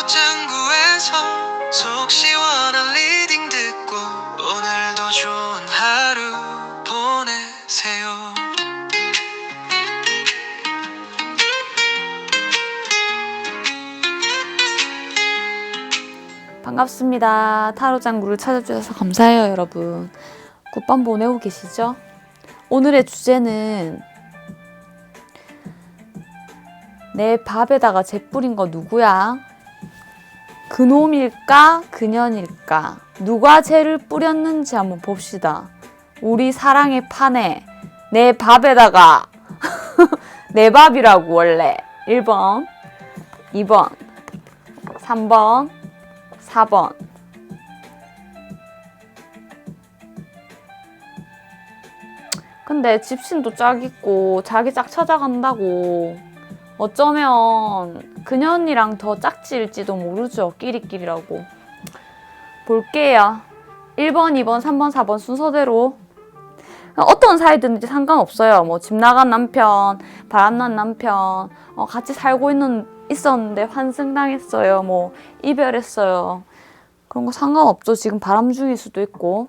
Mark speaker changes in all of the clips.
Speaker 1: 짱구에서 속 시원한 리딩 듣고 오늘도 좋은 하루 보내세요.
Speaker 2: 반갑습니다. 타로짱구를 찾아주셔서 감사해요, 여러분. 굿밤 보내고 계시죠? 오늘의 주제는 내 밥에다가 재 뿌린 거 누구야? 그놈일까? 그년일까? 누가 재를 뿌렸는지 한번 봅시다. 우리 사랑의 판에 내 밥에다가 내 밥이라고 원래 1번, 2번, 3번, 4번. 근데 집신도 짝 있고 자기 짝 찾아간다고 어쩌면 그년이랑 더 짝지일지도 모르죠. 끼리끼리라고. 볼게요. 1번, 2번, 3번, 4번 순서대로 어떤 사이든지 상관없어요. 뭐 집 나간 남편, 바람난 남편, 같이 살고 있었는데 환승당했어요. 뭐 이별했어요. 그런 거 상관없죠. 지금 바람 중일 수도 있고.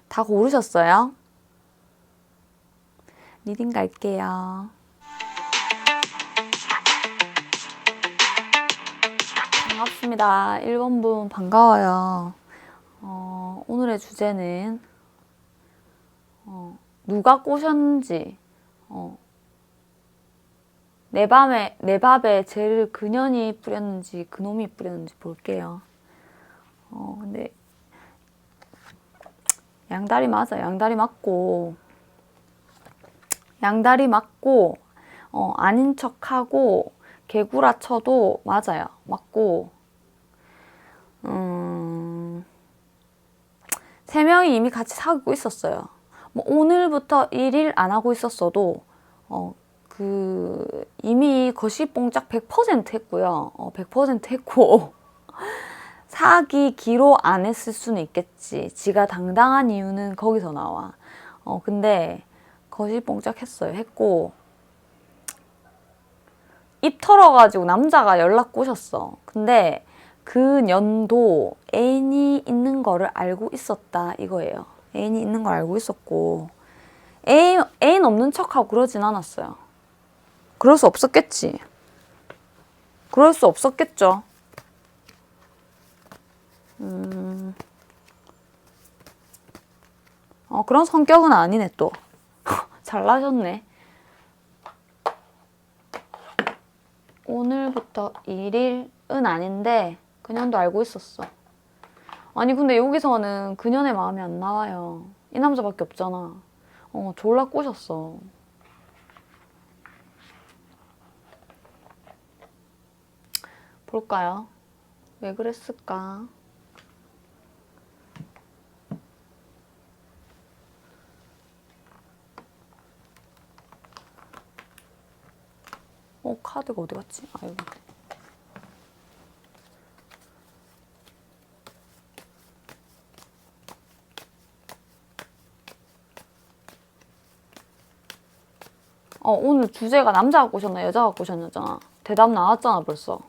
Speaker 2: 다 고르셨어요? 리딩 갈게요. 반갑습니다. 1번 분 반가워요. 오늘의 주제는 누가 꼬셨는지 내 밥에 쟤를 그년이 뿌렸는지 그놈이 뿌렸는지 볼게요. 근데 양다리 맞아. 양다리 맞고 아닌 척하고 개구라 쳐도 맞아요. 맞고 3명이 이미 같이 사귀고 있었어요. 뭐 오늘부터 1일 안 하고 있었어도 이미 거시뽕짝 100% 했고요. 100% 했고 사귀기로 안 했을 수는 있겠지. 지가 당당한 이유는 거기서 나와. 근데 거시뽕짝 했어요. 했고 입 털어가지고 남자가 연락 꼬셨어. 근데 그 년도 애인이 있는 거를 알고 있었다 이거예요. 애인이 있는 걸 알고 있었고 애인 없는 척하고 그러진 않았어요. 그럴 수 없었겠지. 그럴 수 없었겠죠. 그런 성격은 아니네 또. 잘나셨네. 오늘부터 1일은 아닌데 그년도 알고 있었어. 아니 근데 여기서는 그년의 마음이 안 나와요. 이 남자밖에 없잖아. 졸라 꼬셨어. 볼까요? 왜 그랬을까? 카드가 어디 갔지? 아이고. 오늘 주제가 남자가 꼬셨나 여자가 꼬셨냐잖아. 대답 나왔잖아 벌써.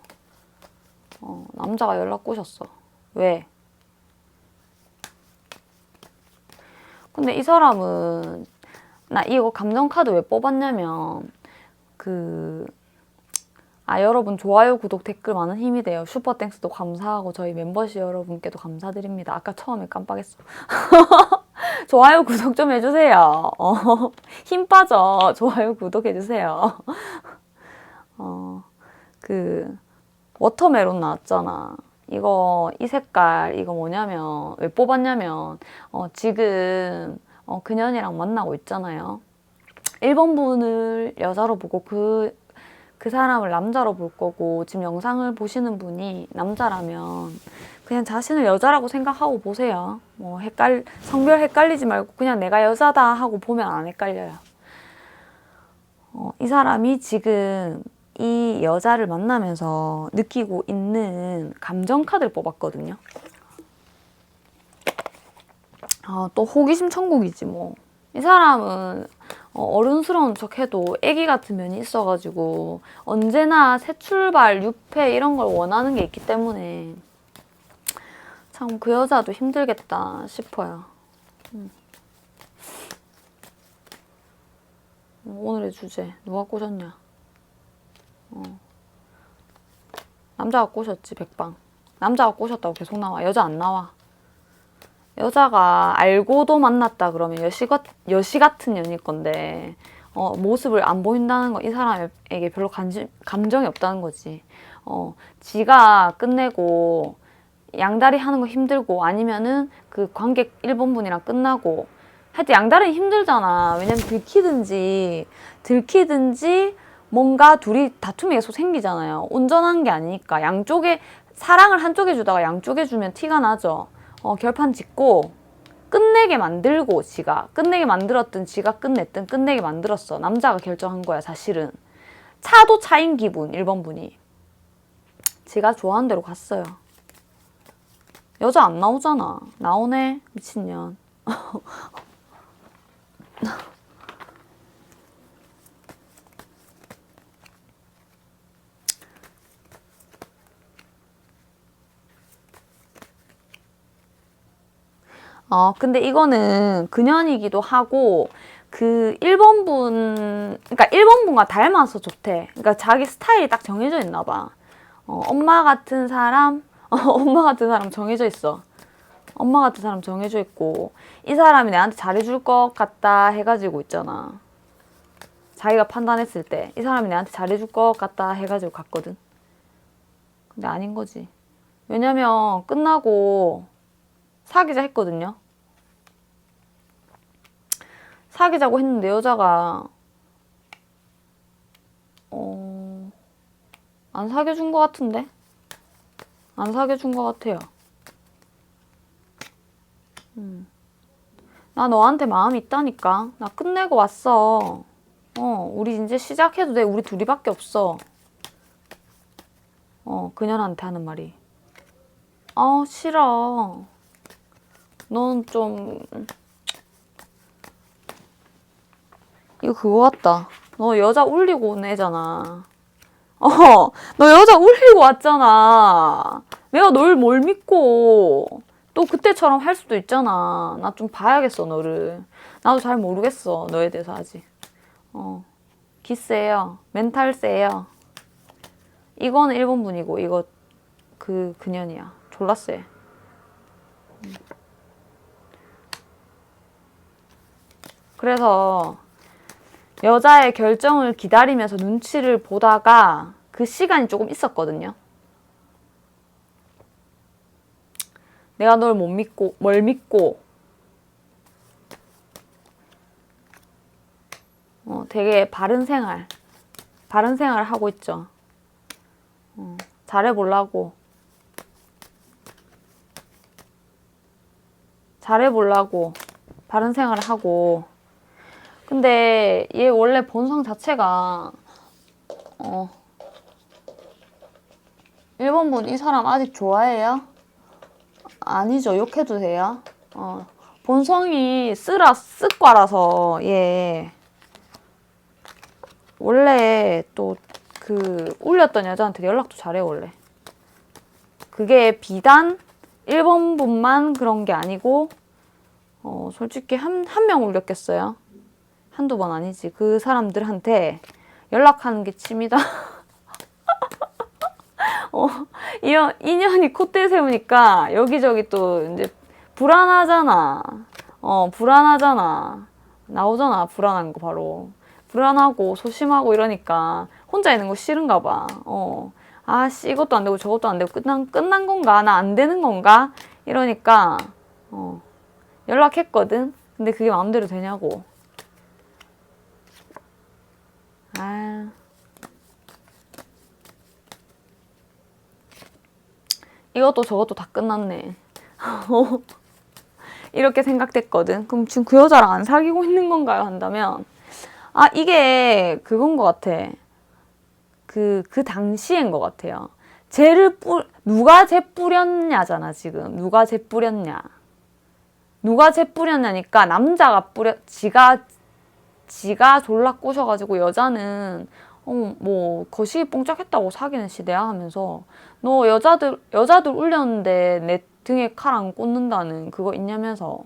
Speaker 2: 남자가 연락 꼬셨어. 왜? 근데 이 사람은 나 이거 감정카드 왜 뽑았냐면 여러분 좋아요, 구독, 댓글 많은 힘이 돼요. 슈퍼땡스도 감사하고 저희 멤버십 여러분께도 감사드립니다. 아까 처음에 깜빡했어. 좋아요, 구독 좀 해주세요. 힘 빠져. 좋아요, 구독 해주세요. 워터멜론 나왔잖아. 이 색깔, 이거 뭐냐면, 왜 뽑았냐면, 지금, 그년이랑 만나고 있잖아요. 1번 분을 여자로 보고 그 사람을 남자로 볼 거고, 지금 영상을 보시는 분이 남자라면, 그냥 자신을 여자라고 생각하고 보세요. 뭐, 성별 헷갈리지 말고, 그냥 내가 여자다 하고 보면 안 헷갈려요. 이 사람이 지금 이 여자를 만나면서 느끼고 있는 감정 카드를 뽑았거든요. 또 호기심 천국이지 뭐. 이 사람은 어른스러운 척 해도 애기 같은 면이 있어가지고 언제나 새 출발, 유패 이런 걸 원하는 게 있기 때문에 참 그 여자도 힘들겠다 싶어요. 오늘의 주제 누가 꼬셨냐? 남자가 꼬셨지. 백방. 남자가 꼬셨다고 계속 나와. 여자 안 나와. 여자가 알고도 만났다 그러면 여시 같은 년일 건데 모습을 안 보인다는 거 이 사람에게 별로 감정이 없다는 거지. 지가 끝내고 양다리 하는 거 힘들고 아니면은 그 관객 1번분이랑 끝나고 하여튼 양다리는 힘들잖아. 왜냐면 들키든지 뭔가 둘이 다툼이 계속 생기잖아요. 온전한 게 아니니까. 양쪽에 사랑을 한쪽에 주다가 양쪽에 주면 티가 나죠. 결판 짓고 끝내게 만들고 지가 끝내게 만들었든 지가 끝냈든 끝내게 만들었어. 남자가 결정한 거야 사실은. 차도 차인 기분 1번 분이. 지가 좋아하는 대로 갔어요. 여자 안 나오잖아. 나오네 미친년. 근데 이거는 그년이기도 하고, 그 1번 분, 그러니까 1번 분과 닮아서 좋대. 그러니까 자기 스타일이 딱 정해져 있나 봐. 엄마 같은 사람, 엄마 같은 사람 정해져 있어. 엄마 같은 사람 정해져 있고, 이 사람이 내한테 잘해줄 것 같다 해가지고 있잖아. 자기가 판단했을 때, 이 사람이 내한테 잘해줄 것 같다 해가지고 갔거든. 근데 아닌 거지. 왜냐면 끝나고 사귀자 했거든요. 사귀자고 했는데 여자가 안 사귀어준 것 같은데? 안 사귀어준 것 같아요. 나 너한테 마음이 있다니까. 나 끝내고 왔어. 우리 이제 시작해도 돼. 우리 둘이밖에 없어. 그녀한테 하는 말이. 싫어. 넌 좀 이거 그거 같다. 너 여자 울리고 온 애잖아. 너 여자 울리고 왔잖아. 내가 널 뭘 믿고 또 그때처럼 할 수도 있잖아. 나 좀 봐야겠어, 너를. 나도 잘 모르겠어, 너에 대해서 아직. 기세요. 멘탈 세요. 이거는 1번 분이고, 이거 그년이야. 졸라 세. 그래서 여자의 결정을 기다리면서 눈치를 보다가 그 시간이 조금 있었거든요. 내가 널 못 믿고, 뭘 믿고, 되게 바른 생활 하고 있죠. 잘해보려고 바른 생활을 하고. 근데 얘 원래 본성 자체가 1번 분 이 사람 아직 좋아해요? 아니죠. 욕해도 돼요? 본성이 쓱과라서 얘 원래 또 그 울렸던 여자한테 연락도 잘해 원래. 그게 비단 1번 분만 그런 게 아니고 솔직히 한 명 울렸겠어요? 한두 번 아니지. 그 사람들한테 연락하는 게 취미다. 인연이 콧대 세우니까 여기저기 또 이제 불안하잖아. 불안하잖아. 나오잖아. 불안한 거 바로. 불안하고 소심하고 이러니까 혼자 있는 거 싫은가 봐. 아씨 이것도 안 되고 저것도 안 되고 끝난 건가? 나 안 되는 건가? 이러니까 연락했거든. 근데 그게 마음대로 되냐고. 이것도 저것도 다 끝났네. 이렇게 생각됐거든. 그럼 지금 그 여자랑 안 사귀고 있는 건가요? 한다면 이게 그건 것 같아. 그 당시엔 것 같아요. 누가 재 뿌렸냐잖아 지금. 누가 재 뿌렸냐니까 남자가 지가 졸라 꼬셔가지고 여자는 뭐 거시기 뽕짝했다고 사귀는 시대야 하면서 너 여자들 울렸는데 내 등에 칼 안 꽂는다는 그거 있냐면서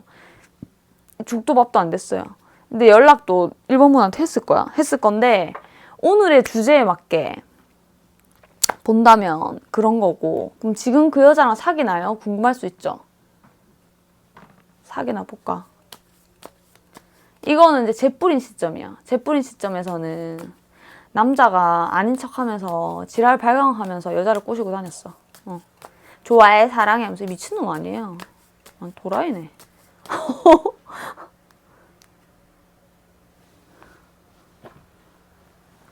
Speaker 2: 죽도 밥도 안 됐어요. 근데 연락도 일본 분한테 했을 건데 오늘의 주제에 맞게 본다면 그런 거고. 그럼 지금 그 여자랑 사귀나요? 궁금할 수 있죠. 사귀나 볼까? 이거는 이제 재뿌린 시점이야. 재뿌린 시점에서는 남자가 아닌 척하면서 지랄 발광하면서 여자를 꼬시고 다녔어. 좋아해, 사랑해 하면서 미친놈 아니에요. 도라이네.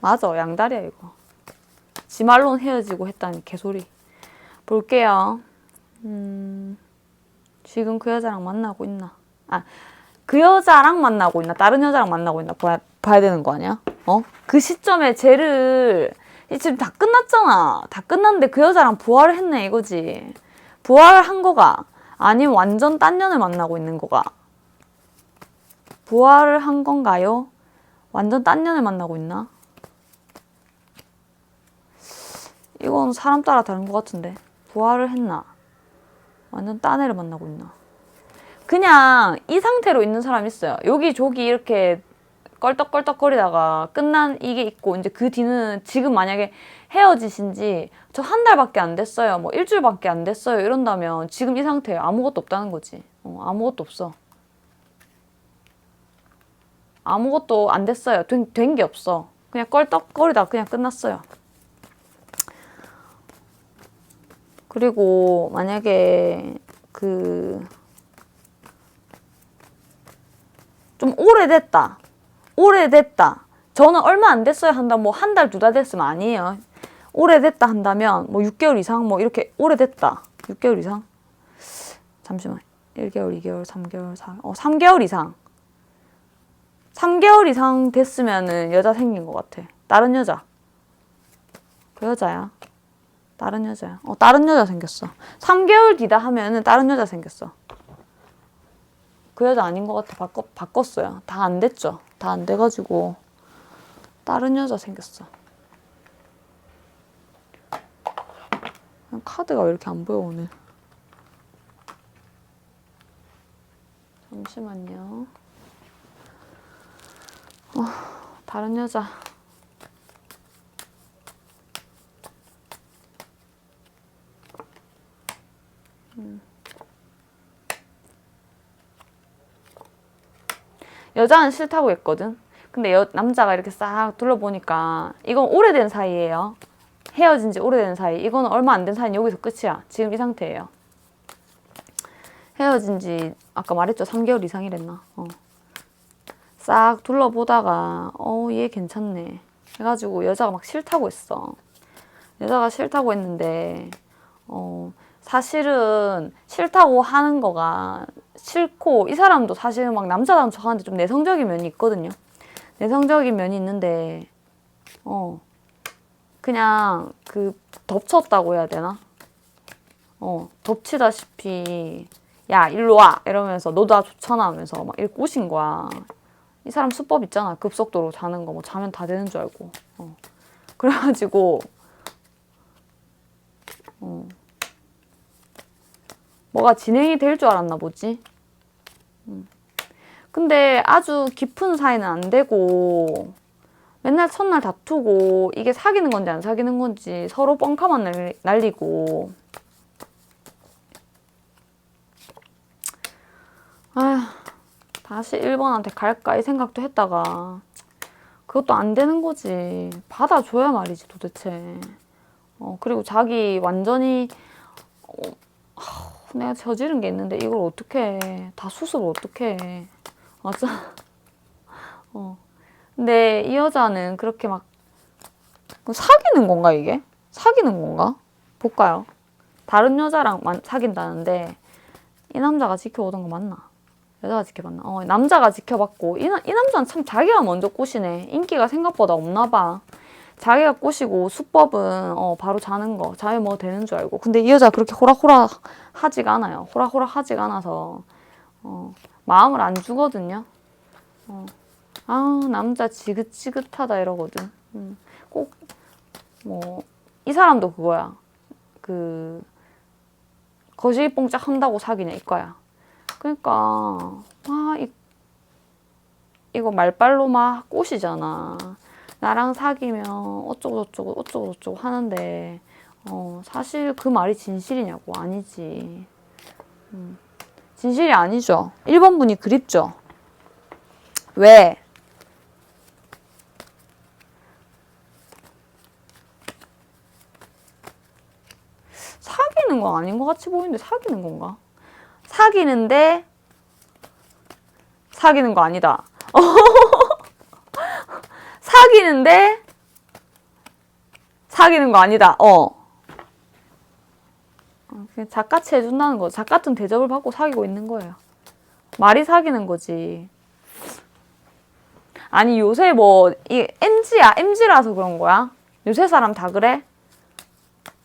Speaker 2: 맞아, 양다리야 이거. 지 말로는 헤어지고 했다니 개소리. 볼게요. 지금 그 여자랑 만나고 있나? 그 여자랑 만나고 있나? 다른 여자랑 만나고 있나? 봐야 되는 거 아니야? 그 시점에 쟤를 지금 다 끝났잖아. 다 끝났는데 그 여자랑 부활을 했네 이거지. 부활한 거가 아니면 완전 딴 년을 만나고 있는 거가. 부활을 한 건가요? 완전 딴 년을 만나고 있나? 이건 사람 따라 다른 것 같은데. 부활을 했나? 완전 딴 애를 만나고 있나? 그냥 이 상태로 있는 사람 있어요. 여기저기 이렇게 껄떡껄떡거리다가 끝난 이게 있고, 이제 그 뒤는 지금 만약에 헤어지신지 저 한 달밖에 안 됐어요, 뭐 일주일밖에 안 됐어요 이런다면 지금 이 상태에 아무것도 없다는 거지. 아무것도 없어. 아무것도 안 됐어요. 된 게 없어. 그냥 껄떡거리다가 그냥 끝났어요. 그리고 만약에 좀 오래됐다. 저는 얼마 안 됐어요 한다. 뭐 한 달, 두 달 됐으면 아니에요. 오래됐다 한다면 뭐 6개월 이상 뭐 이렇게 오래됐다. 6개월 이상? 잠시만. 1개월, 2개월, 3개월, 3개월 이상. 3개월 이상 됐으면은 여자 생긴 것 같아. 다른 여자. 그 여자야. 다른 여자야. 다른 여자 생겼어. 3개월 뒤다 하면은 다른 여자 생겼어. 그 여자 아닌 것 같아. 바꿨어요. 다 안 됐죠. 다 안 돼가지고 다른 여자 생겼어. 카드가 왜 이렇게 안 보여 오늘. 잠시만요. 다른 여자. 여자는 싫다고 했거든. 근데 남자가 이렇게 싹 둘러보니까 이건 오래된 사이예요. 헤어진 지 오래된 사이. 이거는 얼마 안 된 사이는 여기서 끝이야. 지금 이 상태예요. 헤어진 지 아까 말했죠. 3개월 이상이랬나. 싹 둘러보다가 얘 괜찮네 해가지고 여자가 막 싫다고 했어. 여자가 싫다고 했는데 사실은 싫다고 하는 거가 싫고, 이 사람도 사실은 막 남자다운 척하는데 좀 내성적인 면이 있거든요. 내성적인 면이 있는데 그냥 덮쳤다고 해야 되나? 덮치다시피 야 일로 와 이러면서 너 나 좋잖아 하면서 막 이렇게 꼬신 거야. 이 사람 수법 있잖아. 급속도로 자는 거. 뭐 자면 다 되는 줄 알고. 그래가지고 뭐가 진행이 될 줄 알았나 보지. 근데 아주 깊은 사이는 안 되고 맨날 첫날 다투고, 이게 사귀는 건지 안 사귀는 건지 서로 뻥카만 날리고. 다시 일본한테 갈까 이 생각도 했다가 그것도 안 되는 거지. 받아줘야 말이지 도대체. 그리고 자기 완전히 내가 저지른 게 있는데 이걸 어떻게 해. 다 수습을 어떻게 해. 맞아. 근데 이 여자는 그렇게 막 사귀는 건가 이게? 사귀는 건가? 볼까요? 다른 여자랑 사귄다는데 이 남자가 지켜오던 거 맞나? 여자가 지켜봤나? 남자가 지켜봤고 이 남자는 참 자기가 먼저 꼬시네. 인기가 생각보다 없나 봐. 자기가 꼬시고 수법은 바로 자는 거. 자기 뭐 되는 줄 알고. 근데 이 여자 그렇게 호락호락 하지가 않아요. 호락호락 하지가 않아서 마음을 안 주거든요. 아, 남자 지긋지긋하다 이러거든. 꼭, 뭐, 이 사람도 그거야. 그, 거시기 뽕짝 한다고 사귀냐, 이거야. 그러니까, 이거 말빨로 막 꼬시잖아. 나랑 사귀면 어쩌고 저쩌고 하는데, 사실 그 말이 진실이냐고. 아니지. 진실이 아니죠. 1번 분이 그립죠. 왜? 사귀는 건 아닌 것 같이 보이는데 사귀는 건가? 사귀는데 사귀는 거 아니다. 사귀는데 사귀는 거 아니다. 그냥 작같이 해준다는 거. 작같은 대접을 받고 사귀고 있는 거예요. 말이 사귀는 거지. 아니 요새 뭐 이 MG라서 그런 거야? 요새 사람 다 그래?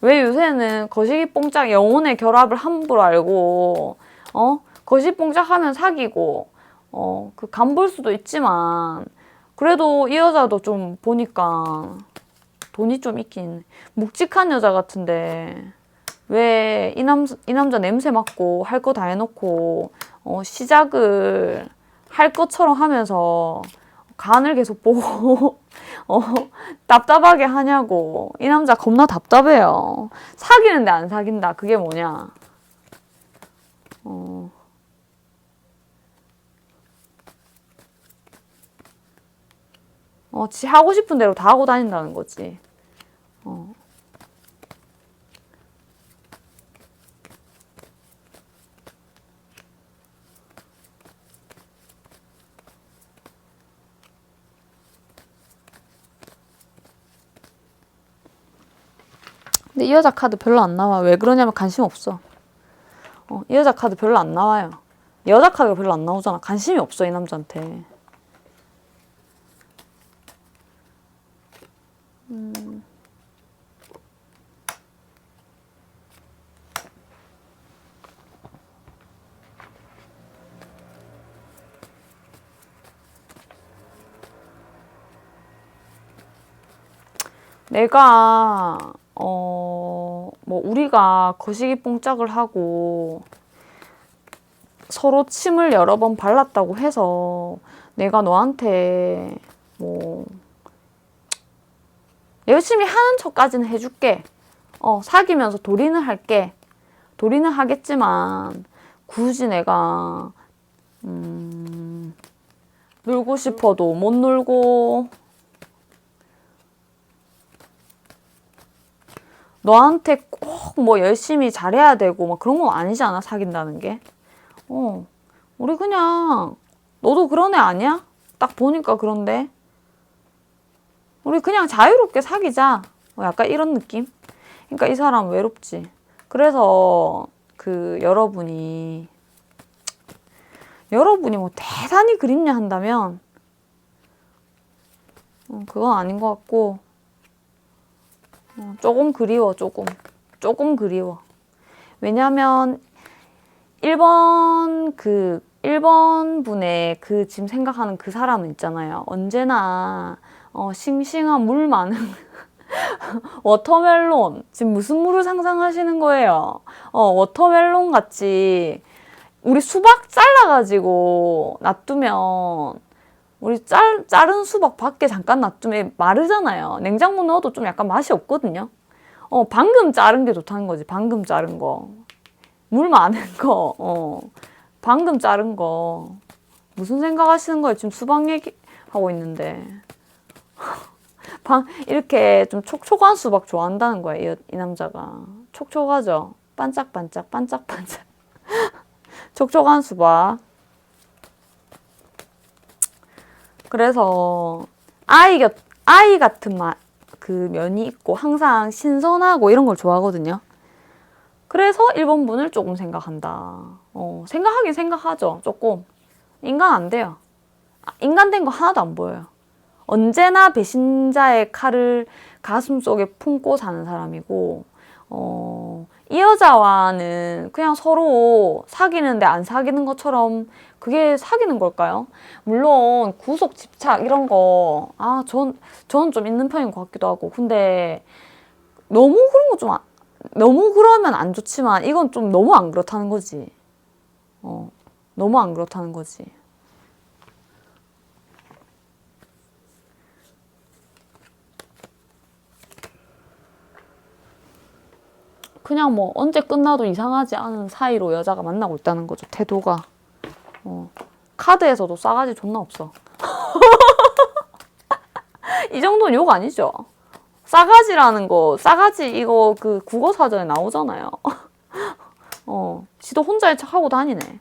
Speaker 2: 왜 요새는 거시기 뽕짝 영혼의 결합을 함부로 알고 거시기 뽕짝 하면 사귀고 그 간 볼 수도 있지만 그래도 이 여자도 좀 보니까 돈이 좀 있긴 묵직한 여자 같은데 왜 이 남자 냄새 맡고 할 거 다 해놓고 시작을 할 것처럼 하면서 간을 계속 보고 답답하게 하냐고. 이 남자 겁나 답답해요. 사귀는데 안 사귄다. 그게 뭐냐. 지 하고 싶은 대로 다 하고 다닌다는 거지. 근데 이 여자 카드 별로 안 나와. 왜 그러냐면 관심 없어. 이 여자 카드 별로 안 나와요. 여자 카드가 별로 안 나오잖아. 관심이 없어, 이 남자한테. 내가 뭐 우리가 거시기 뽕짝을 하고 서로 침을 여러 번 발랐다고 해서 내가 너한테 뭐 열심히 하는 척까지는 해줄게. 사귀면서 도리는 할게. 도리는 하겠지만 굳이 내가 놀고 싶어도 못 놀고 너한테 꼭 뭐 열심히 잘해야 되고 막 그런 건 아니잖아, 사귄다는 게. 우리 그냥 너도 그런 애 아니야? 딱 보니까 그런데 우리 그냥 자유롭게 사귀자. 약간 이런 느낌? 그러니까 이 사람 외롭지. 그래서 그 여러분이 뭐 대단히 그립냐 한다면 그건 아닌 것 같고 조금 그리워. 조금 그리워. 왜냐면 1번 분의 그 지금 생각하는 그 사람은 있잖아요. 언제나 싱싱한 물 많은 워터멜론. 지금 무슨 물을 상상하시는 거예요? 워터멜론 같이 우리 수박 잘라가지고 놔두면 우리 자른 수박 밖에 잠깐 놔두면 마르잖아요. 냉장고 넣어도 좀 약간 맛이 없거든요. 방금 자른 게 좋다는 거지. 방금 자른 거. 물 많은 거. 방금 자른 거. 무슨 생각하시는 거예요? 지금 수박 얘기하고 있는데. 이렇게 좀 촉촉한 수박 좋아한다는 거예요. 이 남자가. 촉촉하죠? 반짝반짝. 촉촉한 수박. 그래서 아이 같은 그 면이 있고 항상 신선하고 이런 걸 좋아하거든요. 그래서 1번 분을 조금 생각한다. 생각하긴 생각하죠. 조금. 인간 안 돼요. 인간 된 거 하나도 안 보여요. 언제나 배신자의 칼을 가슴 속에 품고 사는 사람이고 이 여자와는 그냥 서로 사귀는데 안 사귀는 것처럼 그게 사귀는 걸까요? 물론 구속, 집착 이런 거, 저는 좀 있는 편인 것 같기도 하고. 근데 너무 그런 거 좀, 너무 그러면 안 좋지만 이건 좀 너무 안 그렇다는 거지. 너무 안 그렇다는 거지. 그냥 뭐 언제 끝나도 이상하지 않은 사이로 여자가 만나고 있다는 거죠. 태도가. 카드에서도 싸가지 존나 없어. 이 정도는 욕 아니죠? 싸가지라는 거, 싸가지 이거 그 국어사전에 나오잖아요. 지도 혼자인 척하고 다니네.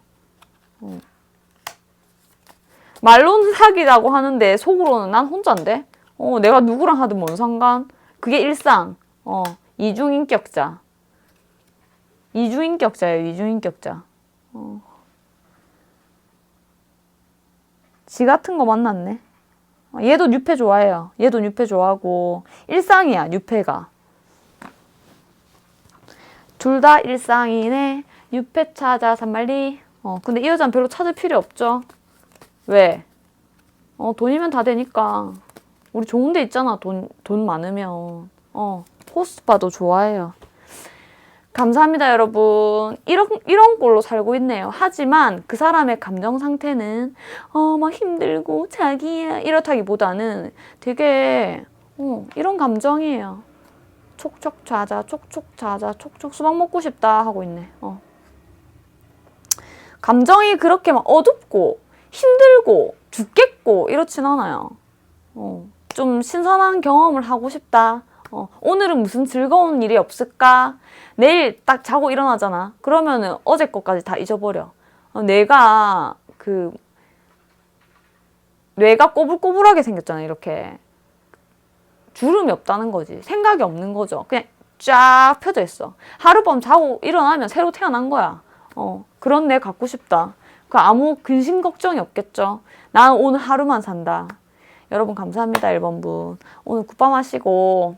Speaker 2: 말로는 사귀라고 하는데 속으로는 난 혼자인데? 내가 누구랑 하든 뭔 상관? 그게 일상. 이중인격자. 이중인격자예요, 이중인격자. 지 같은 거 만났네. 얘도 뉴페 좋아해요. 얘도 뉴페 좋아하고 일상이야, 뉴페가. 둘 다 일상이네. 뉴페 찾아 산말리. 근데 이 여자는 별로 찾을 필요 없죠. 왜? 돈이면 다 되니까. 우리 좋은 데 있잖아, 돈 많으면. 호스파도 좋아해요. 감사합니다, 여러분. 이런 꼴로 살고 있네요. 하지만 그 사람의 감정 상태는 막 힘들고 자기야 이렇다기보다는 되게 이런 감정이에요. 촉촉 자자, 촉촉 자자, 촉촉 수박 먹고 싶다 하고 있네. 감정이 그렇게 막 어둡고 힘들고 죽겠고 이렇진 않아요. 좀 신선한 경험을 하고 싶다. 오늘은 무슨 즐거운 일이 없을까? 내일 딱 자고 일어나잖아. 그러면은 어제 것까지 다 잊어버려. 뇌가 꼬불꼬불하게 생겼잖아, 이렇게. 주름이 없다는 거지. 생각이 없는 거죠. 그냥 쫙 펴져 있어. 하룻밤 자고 일어나면 새로 태어난 거야. 그런 내 갖고 싶다. 아무 근심 걱정이 없겠죠. 나는 오늘 하루만 산다. 여러분 감사합니다, 1번분. 오늘 굿밤 하시고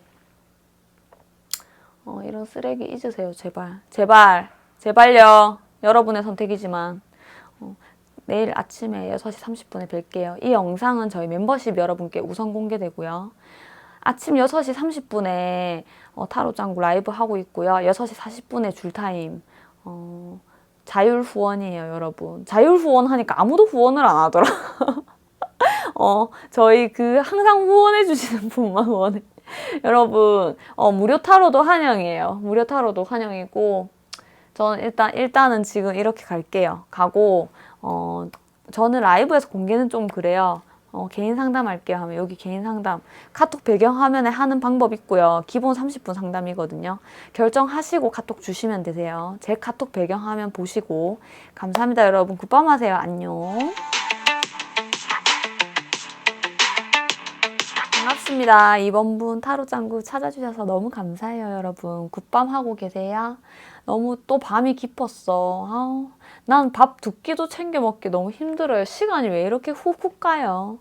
Speaker 2: 이런 쓰레기 잊으세요, 제발. 제발요. 여러분의 선택이지만. 내일 아침에 6시 30분에 뵐게요. 이 영상은 저희 멤버십 여러분께 우선 공개되고요. 아침 6시 30분에 타로짱구 라이브 하고 있고요. 6시 40분에 줄타임. 자율 후원이에요, 여러분. 자율 후원 하니까 아무도 후원을 안 하더라. 저희 항상 후원해 주시는 분만 후원해. 여러분, 무료 타로도 환영이에요. 무료 타로도 환영이고, 저는 일단은 지금 이렇게 갈게요. 가고, 저는 라이브에서 공개는 좀 그래요. 개인 상담할게요 하면 여기 개인 상담 카톡 배경화면에 하는 방법 있고요. 기본 30분 상담이거든요. 결정하시고 카톡 주시면 되세요. 제 카톡 배경화면 보시고. 감사합니다, 여러분. 굿밤 하세요. 안녕. 반갑습니다. 2번분 타로짱구 찾아주셔서 너무 감사해요, 여러분. 굿밤 하고 계세요? 너무 또 밤이 깊었어. 난 밥 두 끼도 챙겨 먹기 너무 힘들어요. 시간이 왜 이렇게 훅훅 가요?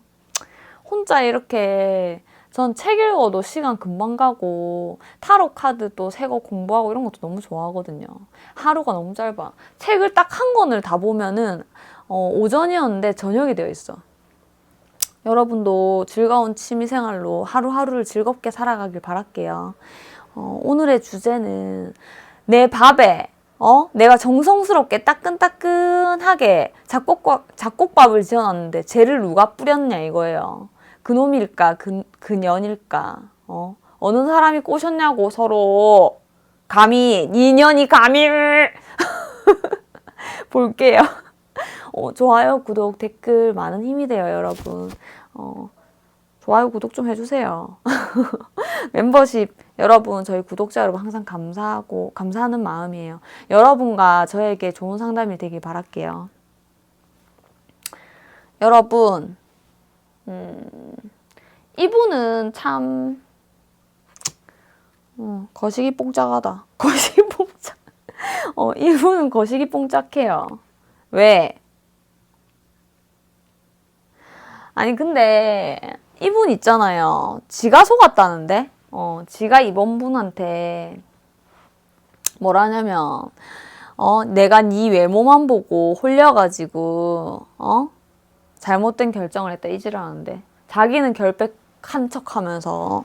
Speaker 2: 혼자 이렇게 전 책 읽어도 시간 금방 가고 타로 카드 또 새 거 공부하고 이런 것도 너무 좋아하거든요. 하루가 너무 짧아. 책을 딱 한 권을 다 보면은 오전이었는데 저녁이 되어 있어. 여러분도 즐거운 취미생활로 하루하루를 즐겁게 살아가길 바랄게요. 오늘의 주제는 내 밥에 내가 정성스럽게 따끈따끈하게 잡곡밥을 지어놨는데 쟤를 누가 뿌렸냐 이거예요. 그놈일까 그년일까 어느 사람이 꼬셨냐고 서로. 감히 니년이 감히 볼게요. 좋아요, 구독, 댓글 많은 힘이 돼요, 여러분. 좋아요, 구독 좀 해주세요. 멤버십 여러분, 저희 구독자 여러분 항상 감사하는 마음이에요. 여러분과 저에게 좋은 상담이 되길 바랄게요. 여러분, 이분은 참 거시기 뽕짝하다. 거시기 뽕짝. 이분은 거시기 뽕짝해요. 왜? 아니 근데 이분 있잖아요. 지가 속았다는데? 지가 이번 분한테 뭐라냐면 내가 네 외모만 보고 홀려가지고 잘못된 결정을 했다 이지를 하는데 자기는 결백한 척하면서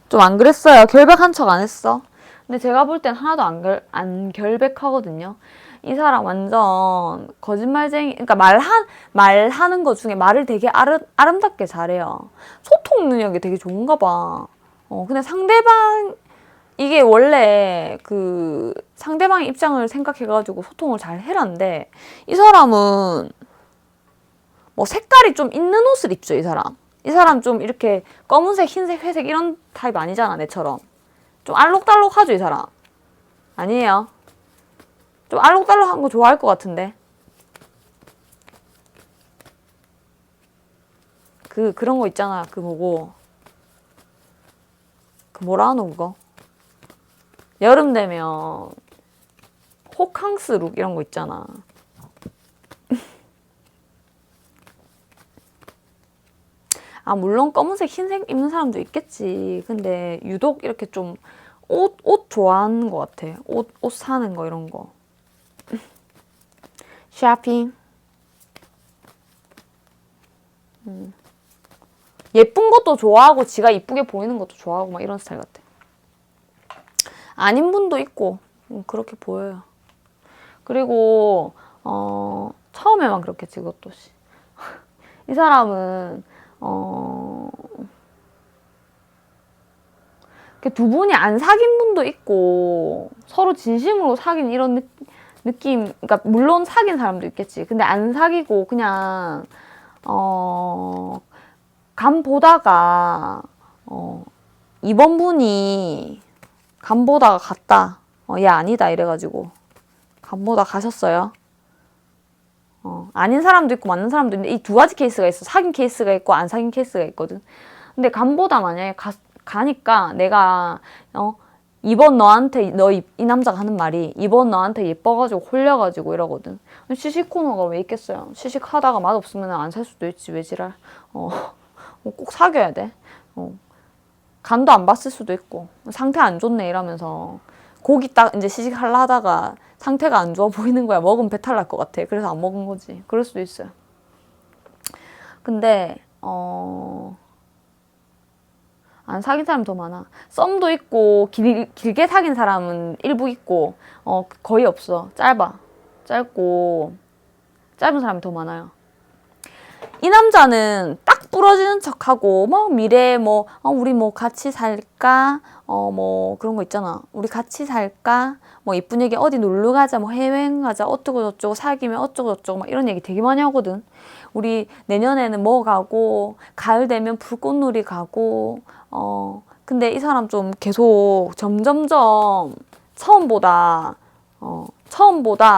Speaker 2: 좀 안 그랬어요. 결백한 척 안 했어. 근데 제가 볼 땐 하나도 안 결백하거든요. 이 사람 완전 거짓말쟁이. 그러니까 말하는 거 중에 말을 되게 아름답게 잘해요. 소통 능력이 되게 좋은가 봐. 근데 상대방 이게 원래 그 상대방의 입장을 생각해가지고 소통을 잘 해란데 이 사람은 뭐 색깔이 좀 있는 옷을 입죠, 이 사람. 이 사람 좀 이렇게 검은색, 흰색, 회색 이런 타입 아니잖아, 내처럼. 좀 알록달록하죠, 이 사람. 아니에요. 좀 알록달록한 거 좋아할 것 같은데. 그런 거 있잖아. 그 뭐고. 그 뭐라 하노, 그거? 여름 되면 호캉스 룩 이런 거 있잖아. 아, 물론 검은색, 흰색 입는 사람도 있겠지. 근데 유독 이렇게 좀 옷 좋아하는 것 같아. 옷 사는 거 이런 거. 쇼핑. 예쁜 것도 좋아하고 지가 이쁘게 보이는 것도 좋아하고 막 이런 스타일 같아. 아닌 분도 있고 그렇게 보여요. 그리고 처음에만 그렇겠지 그것도. 이 사람은 두 분이 안 사귄 분도 있고 서로 진심으로 사귄 이런 느낌. 그러니까 물론 사귄 사람도 있겠지. 근데 안 사귀고 그냥 간 보다가 이번 분이 간 보다가 갔다. 얘 아니다 이래가지고 간 보다 가셨어요. 아닌 사람도 있고 맞는 사람도 있는데 이 두 가지 케이스가 있어. 사귄 케이스가 있고 안 사귄 케이스가 있거든. 근데 간 보다 만약에 가니까 내가 이번 너한테 이 남자가 하는 말이 이번 너한테 예뻐가지고 홀려가지고 이러거든. 시식 코너가 왜 있겠어요. 시식하다가 맛없으면 안 살 수도 있지. 왜 지랄. 꼭 사귀어야 돼. 간도 안 봤을 수도 있고 상태 안 좋네 이러면서 고기 딱 이제 시식하려 하다가 상태가 안 좋아 보이는 거야. 먹으면 배탈 날 것 같아. 그래서 안 먹은 거지. 그럴 수도 있어요. 근데 안 사귄 사람이 더 많아. 썸도 있고 길게 사귄 사람은 일부 있고 거의 없어. 짧고 짧은 사람이 더 많아요. 이 남자는 딱 부러지는 척하고 막 미래에 우리 같이 살까? 뭐 그런 거 있잖아. 우리 같이 살까? 뭐 이쁜 얘기 어디 놀러 가자, 뭐 해외여행 가자, 어쩌고 저쩌고 사귀면 어쩌고 저쩌고 막 이런 얘기 되게 많이 하거든. 우리 내년에는 뭐 가고 가을 되면 불꽃놀이 가고 근데 이 사람 좀 계속 점점점 처음보다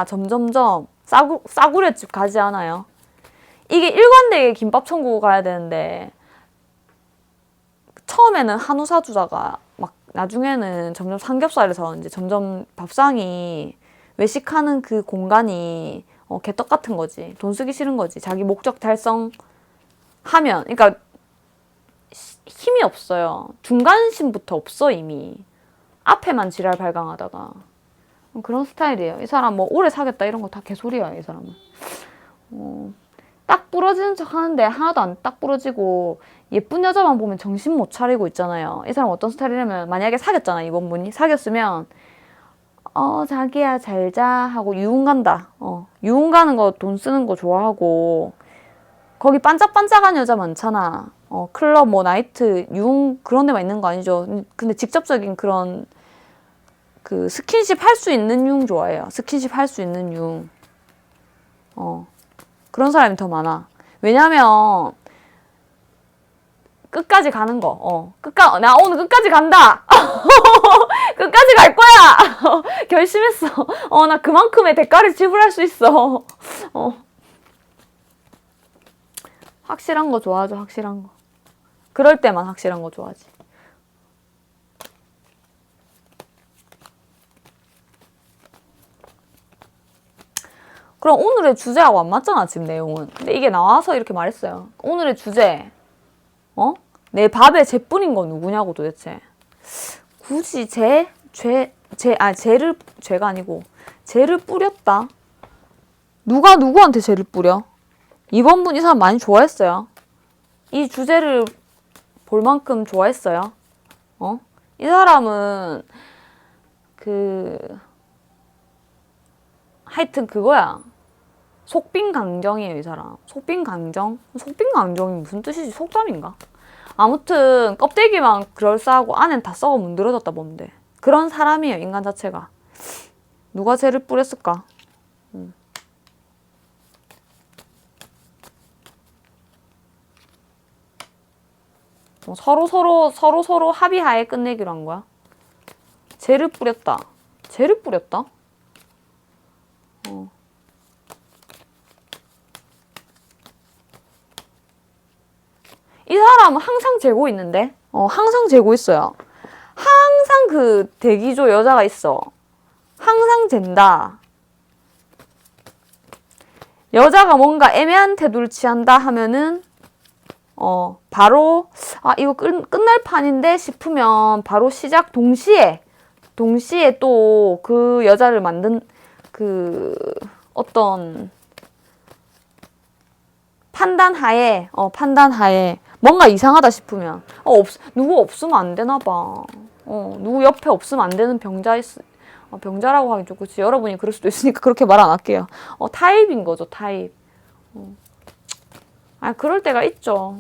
Speaker 2: 점점점 싸구려집 가지 않아요. 이게 일관되게 김밥 천국 가야 되는데 처음에는 한우 사주다가 막 나중에는 점점 삼겹살에서 이제 점점 밥상이 외식하는 그 공간이 개떡 같은 거지. 돈 쓰기 싫은 거지. 자기 목적 달성하면 그러니까 힘이 없어요. 중간심부터 없어 이미. 앞에만 지랄 발광하다가 그런 스타일이에요. 이 사람 뭐 오래 사귀었다 이런 거 다 개소리야 이 사람은. 딱 부러지는 척 하는데 하나도 안 딱 부러지고 예쁜 여자만 보면 정신 못 차리고 있잖아요. 이 사람 어떤 스타일이냐면 만약에 사귀었잖아 이번 분이. 사귀었으면 자기야 잘 자 하고 유흥 간다. 유흥 가는 거 돈 쓰는 거 좋아하고 거기 반짝반짝한 여자 많잖아. 클럽 뭐 나이트 유흥 그런 데만 있는 거 아니죠. 근데 직접적인 그런 그 스킨십 할 수 있는 유흥 좋아해요. 스킨십 할 수 있는 유흥. 그런 사람이 더 많아. 왜냐면 끝까지 가는 거. 나 오늘 끝까지 간다. 끝까지 갈 거야. 결심했어. 나 그만큼의 대가를 지불할 수 있어. 확실한 거 좋아하죠. 확실한 거. 그럴 때만 확실한 거 좋아하지. 그럼 오늘의 주제하고 안 맞잖아, 지금 내용은. 근데 이게 나와서 이렇게 말했어요. 오늘의 주제, 내 밥에 재 뿌린 건 누구냐고 도대체. 굳이 죄가 아니고 죄를 뿌렸다. 누가 누구한테 죄를 뿌려? 이번 분 이 사람 많이 좋아했어요. 이 주제를 볼 만큼 좋아했어요. 이 사람은 하여튼 그거야. 속빈강정이에요, 이 사람. 속빈강정? 속빈강정이 무슨 뜻이지? 속담인가? 아무튼 껍데기만 그럴싸하고 안엔 다 썩어 문드러졌다 보면 돼. 그런 사람이에요, 인간 자체가. 누가 죄를 뿌렸을까? 서로 합의하에 끝내기로 한 거야. 죄를 뿌렸다. 죄를 뿌렸다? 이 사람은 항상 재고 있는데? 항상 재고 있어요. 항상 그 대기조 여자가 있어. 항상 잰다. 여자가 뭔가 애매한 태도를 취한다 하면은 바로 이거 끝날 판인데 싶으면 바로 시작 동시에 또 그 여자를 만든 그 어떤 판단하에 뭔가 이상하다 싶으면 누구 없으면 안 되나 봐. 누구 옆에 없으면 안 되는 병자라고 하긴 좀 그렇지. 여러분이 그럴 수도 있으니까 그렇게 말 안 할게요. 타입인 거죠, 타입. 그럴 때가 있죠.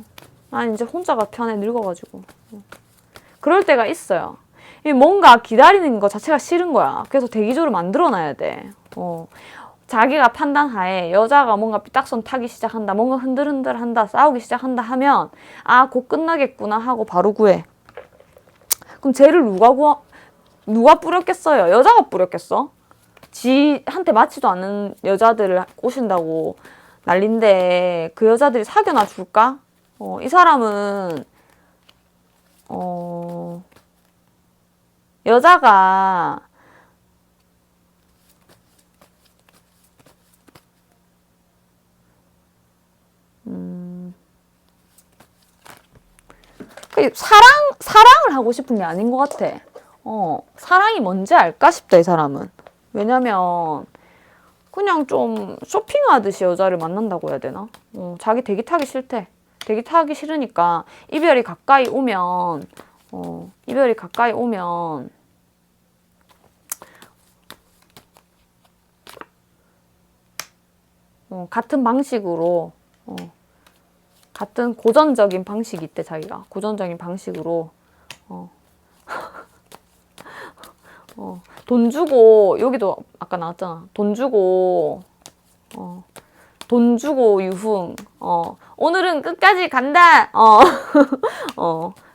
Speaker 2: 난 이제 혼자가 편해 늙어가지고. 그럴 때가 있어요. 뭔가 기다리는 거 자체가 싫은 거야. 그래서 대기조를 만들어놔야 돼. 자기가 판단하에 여자가 뭔가 삐딱선 타기 시작한다, 뭔가 흔들흔들한다, 싸우기 시작한다 하면 곧 끝나겠구나 하고 바로 구해. 그럼 쟤를 누가 뿌렸겠어요? 여자가 뿌렸겠어? 지한테 맞지도 않는 여자들을 꼬신다고 난린데 그 여자들이 사귀어나 줄까? 이 사람은 여자가 사랑을 하고 싶은 게 아닌 것 같아. 사랑이 뭔지 알까 싶다, 이 사람은. 왜냐면 그냥 좀 쇼핑하듯이 여자를 만난다고 해야 되나? 자기 대기 타기 싫대. 대기 타기 싫으니까 이별이 가까이 오면 같은 방식으로 같은 고전적인 방식이 있대, 자기가. 고전적인 방식으로 돈 주고, 여기도 아까 나왔잖아. 돈 주고 유흥. 오늘은 끝까지 간다.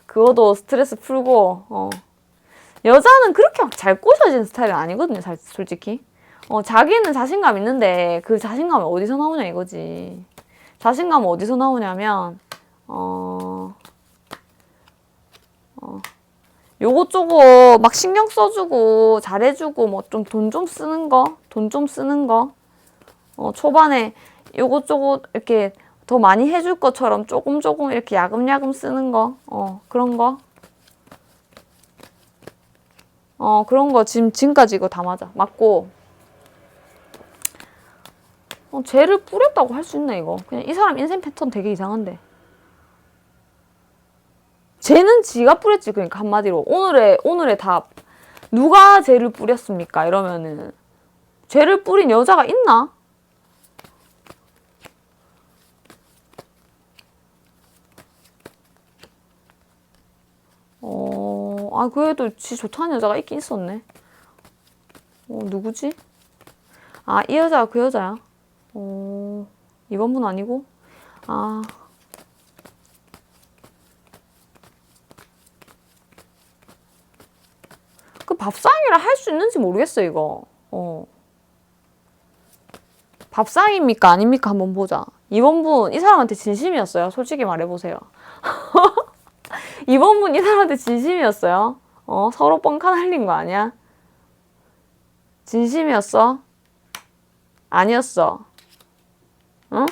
Speaker 2: 그거도 스트레스 풀고. 여자는 그렇게 막 잘 꼬셔진 스타일은 아니거든요, 솔직히. 자기는 자신감 있는데 그 자신감이 어디서 나오냐 이거지. 자신감은 어디서 나오냐면 요거저거 막 신경 써주고 잘해주고 뭐 좀 돈 좀 쓰는 거 초반에 요거저거 이렇게 더 많이 해줄 것처럼 조금 이렇게 야금야금 쓰는 거 그런 거 그런 거 지금까지 이거 다 맞고 죄를 뿌렸다고 할 수 있나 이거. 그냥 이 사람 인생 패턴 되게 이상한데. 죄는 지가 뿌렸지. 그러니까 한마디로 오늘의 답. 누가 죄를 뿌렸습니까? 이러면은 죄를 뿌린 여자가 있나? 그래도 지 좋다는 여자가 있긴 있었네. 누구지? 이 여자가 그 여자야. 이번 분 아니고? 그 밥상이라 할 수 있는지 모르겠어, 이거. 밥상입니까? 아닙니까? 한번 보자. 이번 분, 이 사람한테 진심이었어요? 솔직히 말해보세요. 이번 분, 이 사람한테 진심이었어요? 서로 뻥카 날린 거 아니야? 진심이었어? 아니었어? 응?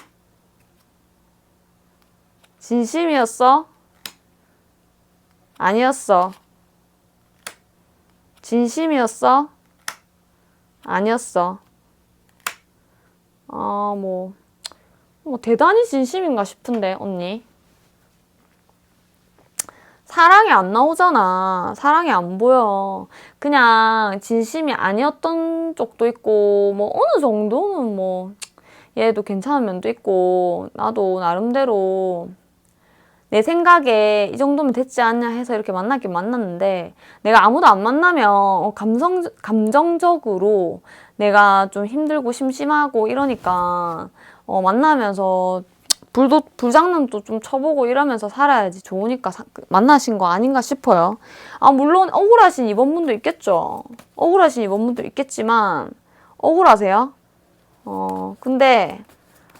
Speaker 2: 진심이었어? 아니었어? 진심이었어? 아니었어. 아, 뭐 대단히 진심인가 싶은데, 언니. 사랑이 안 나오잖아. 사랑이 안 보여. 그냥 진심이 아니었던 쪽도 있고, 뭐, 어느 정도는 뭐, 얘도 괜찮은 면도 있고, 나도 나름대로 내 생각에 이 정도면 됐지 않냐 해서 이렇게 만나긴 만났는데, 내가 아무도 안 만나면 감정적으로 내가 좀 힘들고 심심하고 이러니까, 만나면서 불장난도 좀 쳐보고 이러면서 살아야지 좋으니까 만나신 거 아닌가 싶어요. 아, 물론 억울하신 이번분도 있겠죠. 억울하신 이번분도 있겠지만, 억울하세요? 근데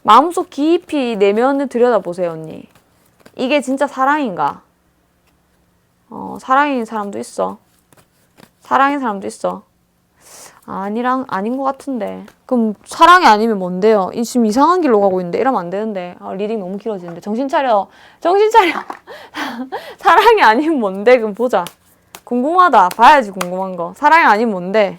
Speaker 2: 마음속 깊이 내면을 들여다보세요, 언니. 이게 진짜 사랑인가? 사랑인 사람도 있어. 사랑인 사람도 있어. 아닌 것 같은데. 그럼 사랑이 아니면 뭔데요? 지금 이상한 길로 가고 있는데 이러면 안 되는데. 리딩 너무 길어지는데. 정신 차려. 정신 차려. 사랑이 아니면 뭔데? 그럼 보자. 궁금하다. 봐야지 궁금한 거. 사랑이 아니면 뭔데?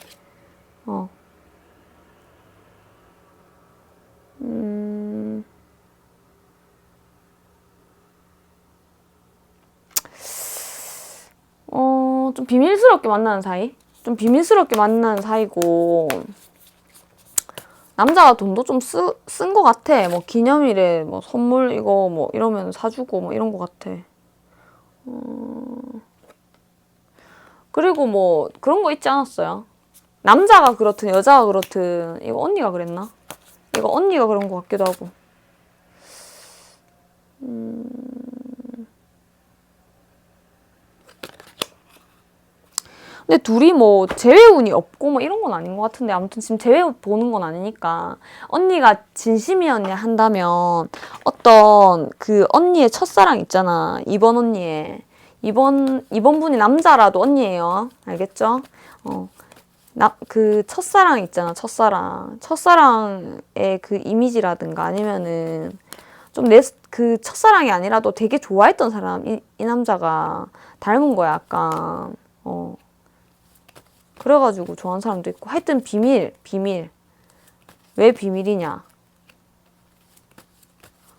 Speaker 2: 좀 비밀스럽게 만나는 사이? 좀 비밀스럽게 만나는 사이고, 남자가 돈도 좀 쓴 것 같아. 뭐 기념일에 뭐 선물 이거 뭐 이러면 사주고 뭐 이런 것 같아. 그리고 뭐 그런 거 있지 않았어요? 남자가 그렇든 여자가 그렇든 이거 언니가 그랬나? 이거 언니가 그런 것 같기도 하고. 근데 둘이 뭐 재회운이 없고 뭐 이런 건 아닌 것 같은데 아무튼 지금 재회 보는 건 아니니까 언니가 진심이었냐 한다면 어떤 그 언니의 첫사랑 있잖아. 이번 언니의 이번 분이 남자라도 언니예요. 알겠죠? 그 첫사랑 있잖아. 첫사랑의 그 이미지라든가 아니면은 좀 그 첫사랑이 아니라도 되게 좋아했던 사람 이 남자가 닮은 거야 약간. 그래가지고 좋아하는 사람도 있고 하여튼 비밀. 왜 비밀이냐?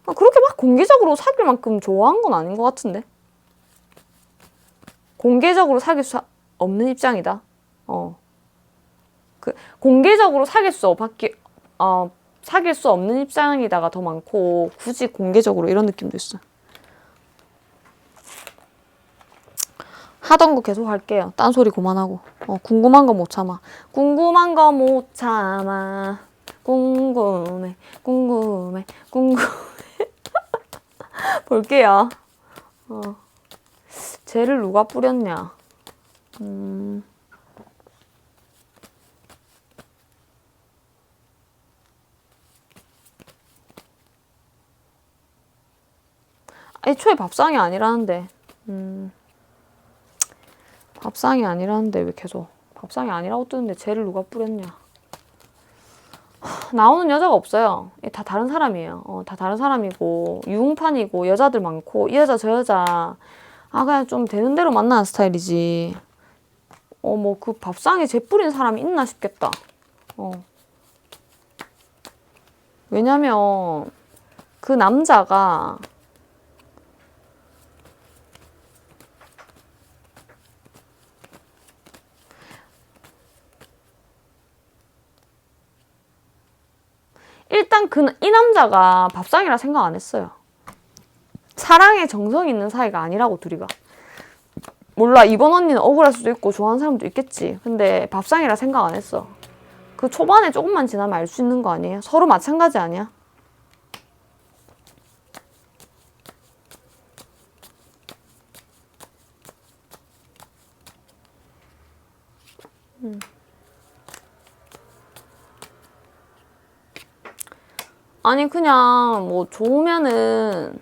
Speaker 2: 그렇게 막 공개적으로 사귈 만큼 좋아한 건 아닌 것 같은데? 공개적으로 사귈 수 없는 입장이다. 공개적으로 사귈 수 없는 입장이다가 더 많고 굳이 공개적으로 이런 느낌도 있어. 하던 거 계속 할게요. 딴소리 그만하고. 궁금한 거 못 참아. 궁금한 거 못 참아. 궁금해. 볼게요. 쟤를 누가 뿌렸냐. 애초에 밥상이 아니라는데. 밥상이 아니라는데 왜 계속 밥상이 아니라고 뜨는데 쟤를 누가 뿌렸냐. 나오는 여자가 없어요. 다 다른 사람이에요. 다 다른 사람이고 유흥판이고 여자들 많고 이 여자 저 여자 그냥 좀 되는 대로 만나는 스타일이지. 뭐 그 밥상에 쟤 뿌린 사람이 있나 싶겠다. 왜냐면 그 남자가 일단 이 남자가 밥상이라 생각 안 했어요. 사랑에 정성 있는 사이가 아니라고 둘이가. 몰라 이번 언니는 억울할 수도 있고 좋아하는 사람도 있겠지. 근데 밥상이라 생각 안 했어. 그 초반에 조금만 지나면 알 수 있는 거 아니에요? 서로 마찬가지 아니야? 아니 그냥 뭐 좋으면은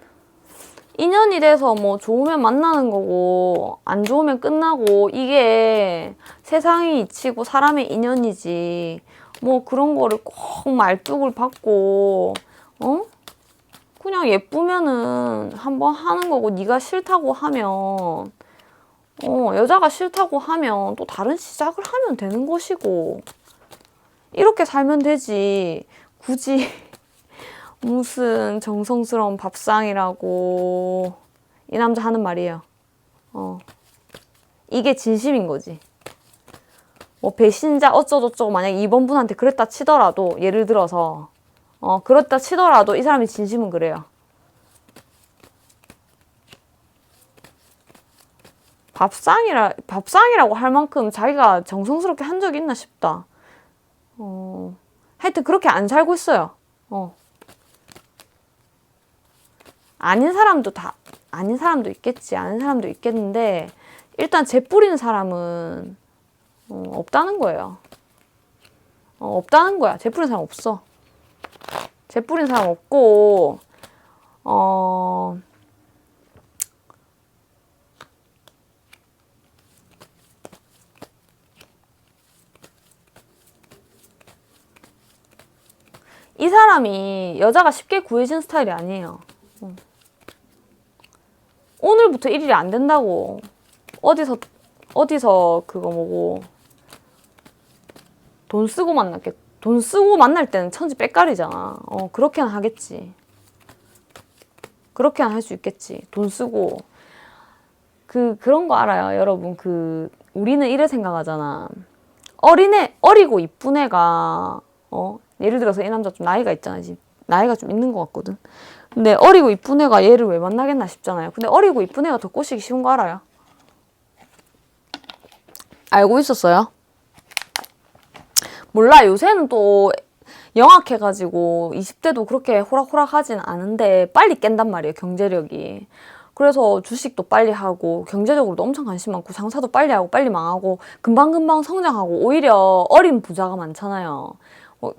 Speaker 2: 인연이 돼서 뭐 좋으면 만나는 거고 안 좋으면 끝나고 이게 세상이 이치고 사람의 인연이지 뭐 그런 거를 꼭 말뚝을 받고 그냥 예쁘면은 한번 하는 거고 네가 싫다고 하면 여자가 싫다고 하면 또 다른 시작을 하면 되는 것이고 이렇게 살면 되지. 굳이 무슨 정성스러운 밥상이라고 이 남자 하는 말이에요. 이게 진심인 거지. 뭐 배신자 어쩌고저쩌고 만약 2번 분한테 그랬다 치더라도 예를 들어서 그랬다 치더라도 이 사람이 진심은 그래요. 밥상이라고 할 만큼 자기가 정성스럽게 한 적이 있나 싶다. 하여튼 그렇게 안 살고 있어요. 아닌 사람도 있겠지. 아닌 사람도 있겠는데 일단 재 뿌리는 사람은 없다는 거예요. 없다는 거야. 재 뿌리는 사람 없어. 재 뿌리는 사람 없고 이 사람이 여자가 쉽게 구해진 스타일이 아니에요. 오늘부터 1일이 안 된다고. 어디서 그거 뭐고 돈 쓰고 만날 때는 천지 빽깔이잖아. 그렇게는 하겠지. 그렇게는 할 수 있겠지. 돈 쓰고. 그런 거 알아요, 여러분. 우리는 이래 생각하잖아. 어리고 이쁜 애가, 예를 들어서 이 남자 좀 나이가 있잖아. 나이가 좀 있는 것 같거든. 근데 어리고 이쁜 애가 얘를 왜 만나겠나 싶잖아요. 근데 어리고 이쁜 애가 더 꼬시기 쉬운 거 알아요? 알고 있었어요? 몰라. 요새는 또 영악해가지고 20대도 그렇게 호락호락하진 않은데 빨리 깬단 말이에요. 경제력이. 그래서 주식도 빨리 하고 경제적으로도 엄청 관심 많고 장사도 빨리 하고 빨리 망하고 금방금방 성장하고 오히려 어린 부자가 많잖아요.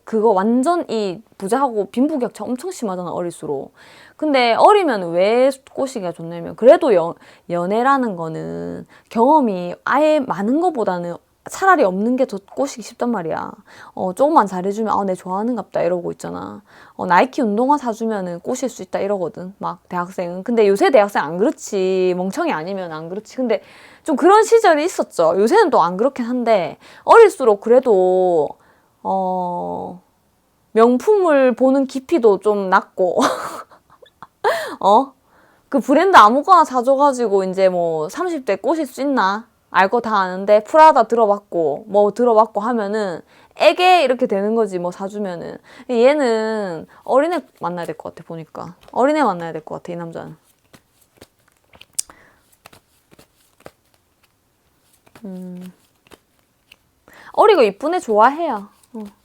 Speaker 2: 그거 완전 이 부자하고 빈부격차 엄청 심하잖아, 어릴수록. 근데 어리면 왜 꼬시기가 좋냐면 그래도 연애라는 거는 경험이 아예 많은 것보다는 차라리 없는 게 더 꼬시기 쉽단 말이야. 조금만 잘해주면 내 좋아하는갑다 이러고 있잖아. 나이키 운동화 사주면은 꼬실 수 있다 이러거든. 막 대학생은. 근데 요새 대학생 안 그렇지. 멍청이 아니면 안 그렇지. 근데 좀 그런 시절이 있었죠. 요새는 또 안 그렇긴 한데 어릴수록 그래도 명품을 보는 깊이도 좀 낮고 그 브랜드 아무거나 사줘가지고 이제 뭐 30대 꼬실 수 있나? 알 거 다 아는데 프라다 들어봤고 뭐 들어봤고 하면은 애게 이렇게 되는 거지 뭐 사주면은. 얘는 어린애 만나야 될 것 같아 보니까. 어린애 만나야 될 것 같아 이 남자는. 어리고 이쁜 애 좋아해요.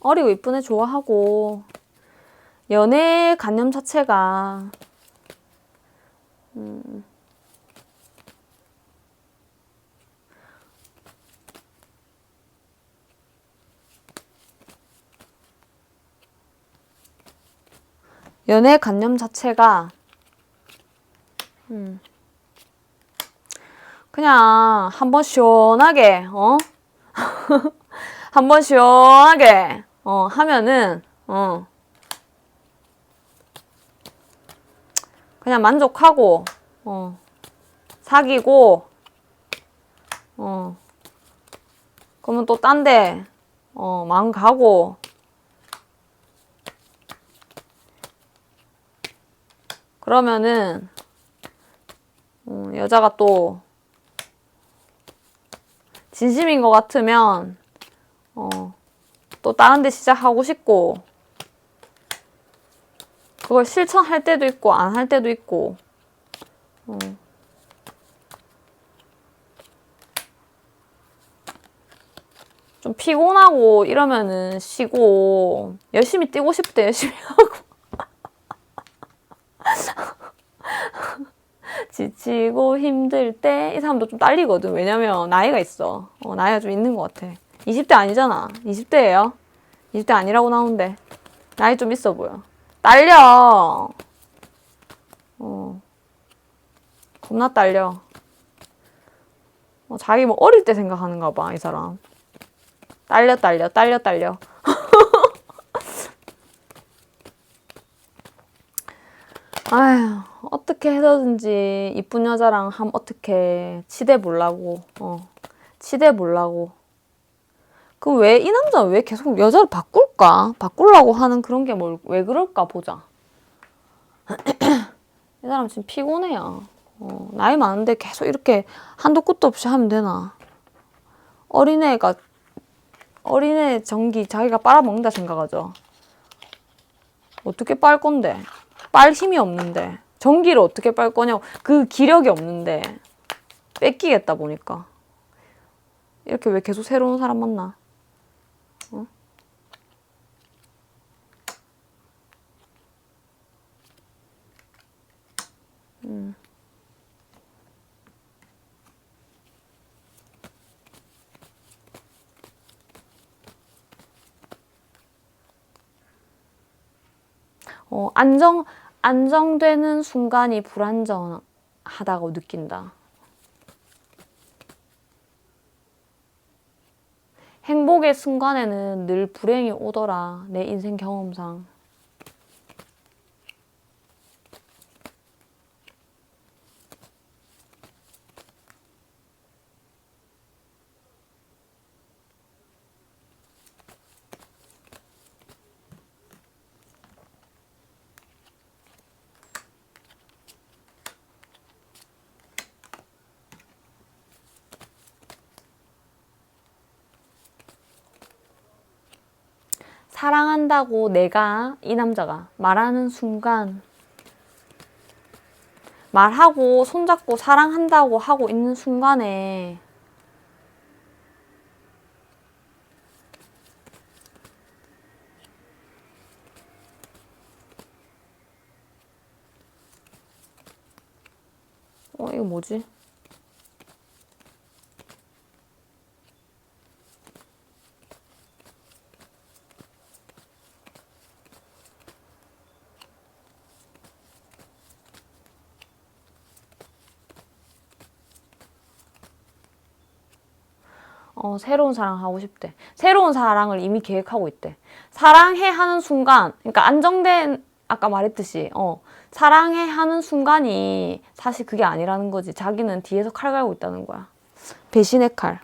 Speaker 2: 어리고 이쁜 애 좋아하고 연애 관념 자체가 연애 관념 자체가 그냥 한번 시원하게 한번 시원하게 하면은 그냥 만족하고 사귀고 그러면 또 딴 데 마음 가고 그러면은 여자가 또 진심인 것 같으면 또 다른 데 시작하고 싶고 그걸 실천할 때도 있고 안 할 때도 있고 좀 피곤하고 이러면은 쉬고 열심히 뛰고 싶을 때 열심히 하고 지치고 힘들 때 이 사람도 좀 딸리거든. 왜냐면 나이가 있어. 나이가 좀 있는 것 같아. 20대 아니잖아. 20대예요. 20대 아니라고 나오는데 나이 좀 있어 보여. 딸려. 겁나 딸려. 자기 뭐 어릴 때 생각하는가 봐, 이 사람. 딸려. 아휴, 어떻게 해서든지 이쁜 여자랑 함 어떻게 치대 보려고. 치대 보려고. 그럼 왜 이 남자는 왜 계속 여자를 바꿀까? 바꾸려고 하는 그런 게 왜 그럴까 보자. 이 사람 지금 피곤해요. 나이 많은데 계속 이렇게 한도 끝도 없이 하면 되나? 어린애 전기 자기가 빨아먹는다 생각하죠. 어떻게 빨 건데? 빨 힘이 없는데. 전기를 어떻게 빨 거냐고. 그 기력이 없는데. 뺏기겠다 보니까. 이렇게 왜 계속 새로운 사람 만나? 안정되는 순간이 불안정하다고 느낀다. 행복의 순간에는 늘 불행이 오더라. 내 인생 경험상. 사랑한다고 이 남자가 말하는 순간, 말하고 손잡고 사랑한다고 하고 있는 순간에 이거 뭐지? 새로운 사랑 하고 싶대. 새로운 사랑을 이미 계획하고 있대. 사랑해 하는 순간, 그러니까 안정된, 아까 말했듯이, 사랑해 하는 순간이 사실 그게 아니라는 거지. 자기는 뒤에서 칼 갈고 있다는 거야. 배신의 칼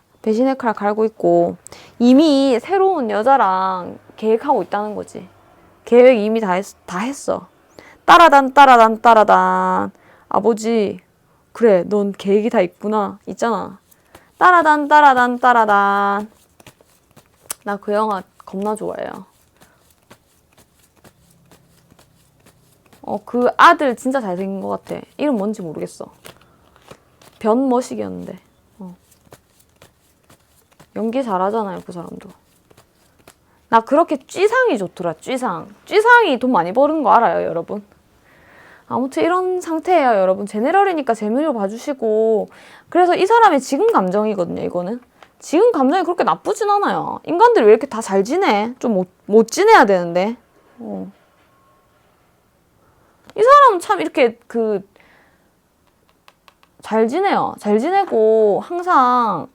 Speaker 2: 갈고 있고, 이미 새로운 여자랑 계획하고 있다는 거지. 계획 이미 다 했어. 따라단. 아버지, 그래, 넌 계획이 다 있구나. 있잖아. 따라단. 나 그 영화 겁나 좋아해요. 그 아들 진짜 잘생긴 것 같아. 이름 뭔지 모르겠어. 변머식이었는데. 연기 잘하잖아요, 그 사람도. 나 그렇게 쥐상이 좋더라, 쥐상. 쥐상이 돈 많이 버는 거 알아요, 여러분? 아무튼 이런 상태예요, 여러분. 제네럴이니까 재미로 봐주시고. 그래서 이 사람의 지금 감정이거든요, 이거는. 지금 감정이 그렇게 나쁘진 않아요. 인간들이 왜 이렇게 다 잘 지내? 좀 못 지내야 되는데. 이 사람은 참 이렇게 잘 지내요. 잘 지내고 항상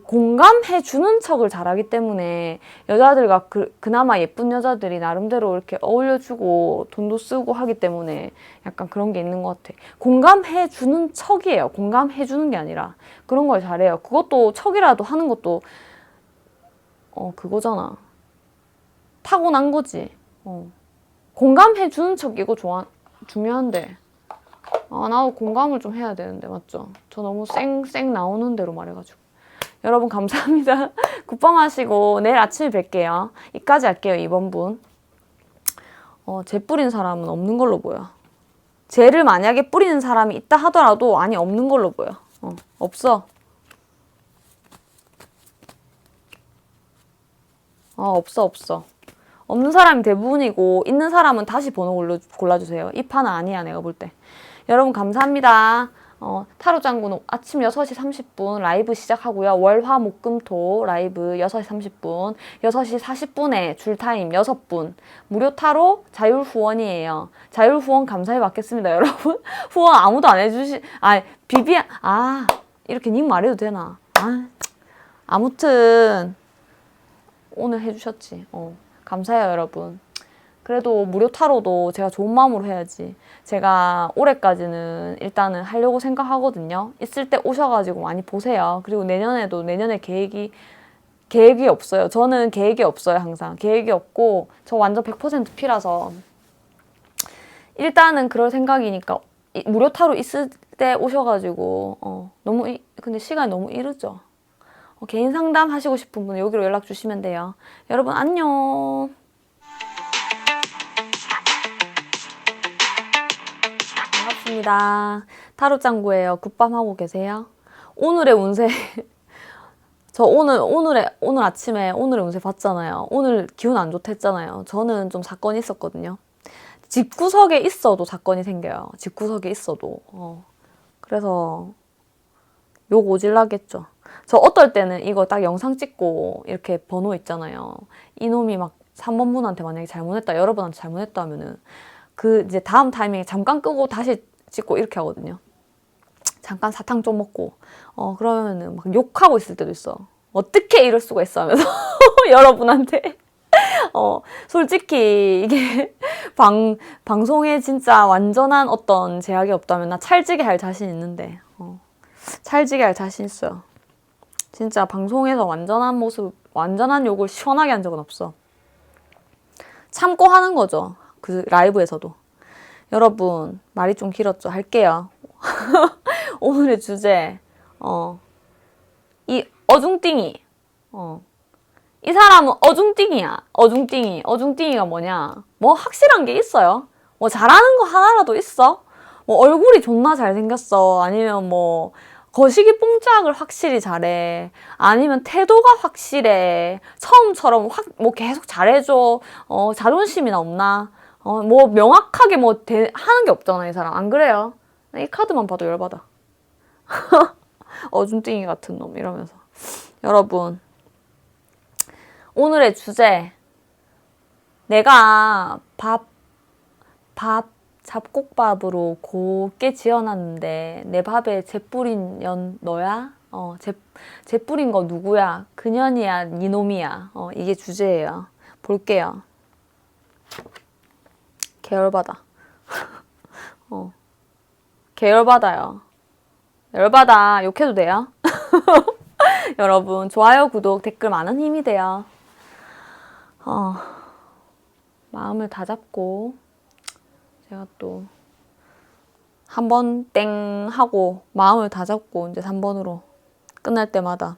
Speaker 2: 공감해주는 척을 잘하기 때문에 여자들과 그나마 예쁜 여자들이 나름대로 이렇게 어울려주고 돈도 쓰고 하기 때문에 약간 그런 게 있는 것 같아. 공감해주는 척이에요. 공감해주는 게 아니라 그런 걸 잘해요. 그것도 척이라도 하는 것도 그거잖아. 타고난 거지. 공감해주는 척 이거 중요한데 나도 공감을 좀 해야 되는데 맞죠? 저 너무 쌩쌩 나오는 대로 말해가지고. 여러분 감사합니다. 굿밤 하시고 내일 아침에 뵐게요. 이까지 할게요. 이번 분. 재 뿌린 사람은 없는 걸로 보여. 재를 만약에 뿌리는 사람이 있다 하더라도 없는 걸로 보여. 없어. 없어. 없는 사람이 대부분이고 있는 사람은 다시 번호 골라주세요. 이 판은 아니야 내가 볼 때. 여러분 감사합니다. 타로 짱구는 아침 6시 30분 라이브 시작하고요. 월, 화, 목, 금, 토 라이브 6시 30분, 6시 40분에 줄타임 6분. 무료 타로 자율 후원이에요. 자율 후원 감사히 받겠습니다, 여러분. 후원 아무도 안 해주시, 이렇게 닉 말해도 되나? 아무튼, 오늘 해주셨지. 감사해요, 여러분. 그래도 무료 타로도 제가 좋은 마음으로 해야지. 제가 올해까지는 일단은 하려고 생각하거든요. 있을 때 오셔가지고 많이 보세요. 그리고 내년에도 내년에 계획이 없어요. 저는 계획이 없어요, 항상. 계획이 없고, 저 완전 100% 피라서. 일단은 그럴 생각이니까, 무료 타로 있을 때 오셔가지고, 근데 시간이 너무 이르죠. 개인 상담 하시고 싶은 분은 여기로 연락 주시면 돼요. 여러분, 안녕. 반갑습니다. 타로 짱구예요. 굿밤 하고 계세요? 오늘의 운세. 저 오늘 아침에 오늘의 운세 봤잖아요. 오늘 기분 안 좋다 했잖아요. 저는 좀 사건이 있었거든요. 집구석에 있어도 사건이 생겨요. 집구석에 있어도. 그래서 욕 오질라겠죠. 저 어떨 때는 이거 딱 영상 찍고 이렇게 번호 있잖아요. 이놈이 막 3번 분한테 만약에 잘못했다, 여러분한테 잘못했다 하면은 그 이제 다음 타이밍에 잠깐 끄고 다시 찍고 이렇게 하거든요. 잠깐 사탕 좀 먹고 그러면은 막 욕하고 있을 때도 있어. 어떻게 이럴 수가 있어 하면서 여러분한테 솔직히 이게 방송에 진짜 완전한 어떤 제약이 없다면 나 찰지게 할 자신 있는데 찰지게 할 자신 있어요. 진짜 방송에서 완전한 모습, 완전한 욕을 시원하게 한 적은 없어. 참고 하는 거죠. 그 라이브에서도. 여러분 말이 좀 길었죠. 할게요. 오늘의 주제 이 어중띵이 이 사람은 어중띵이야. 어중띵이가 뭐냐, 뭐 확실한 게 있어요. 뭐 잘하는 거 하나라도 있어. 뭐 얼굴이 존나 잘생겼어. 아니면 뭐 거시기 뽕짝을 확실히 잘해. 아니면 태도가 확실해. 처음처럼 뭐 계속 잘해줘. 자존심이나 없나. 뭐 명확하게 하는 게 없잖아, 이 사람. 안 그래요? 이 카드만 봐도 열받아. 어중띵이 같은 놈 이러면서. 여러분, 오늘의 주제. 내가 잡곡밥으로 곱게 지어놨는데 내 밥에 재 뿌린 년 너야? 재 뿌린 거 누구야? 그년이야? 니놈이야? 이게 주제예요. 볼게요. 계열받아. 계열받아요. 열받아. 욕해도 돼요? 여러분, 좋아요, 구독, 댓글 많은 힘이 돼요. 마음을 다잡고 제가 또 한 번 땡 하고 마음을 다잡고 이제 3번으로 끝날 때마다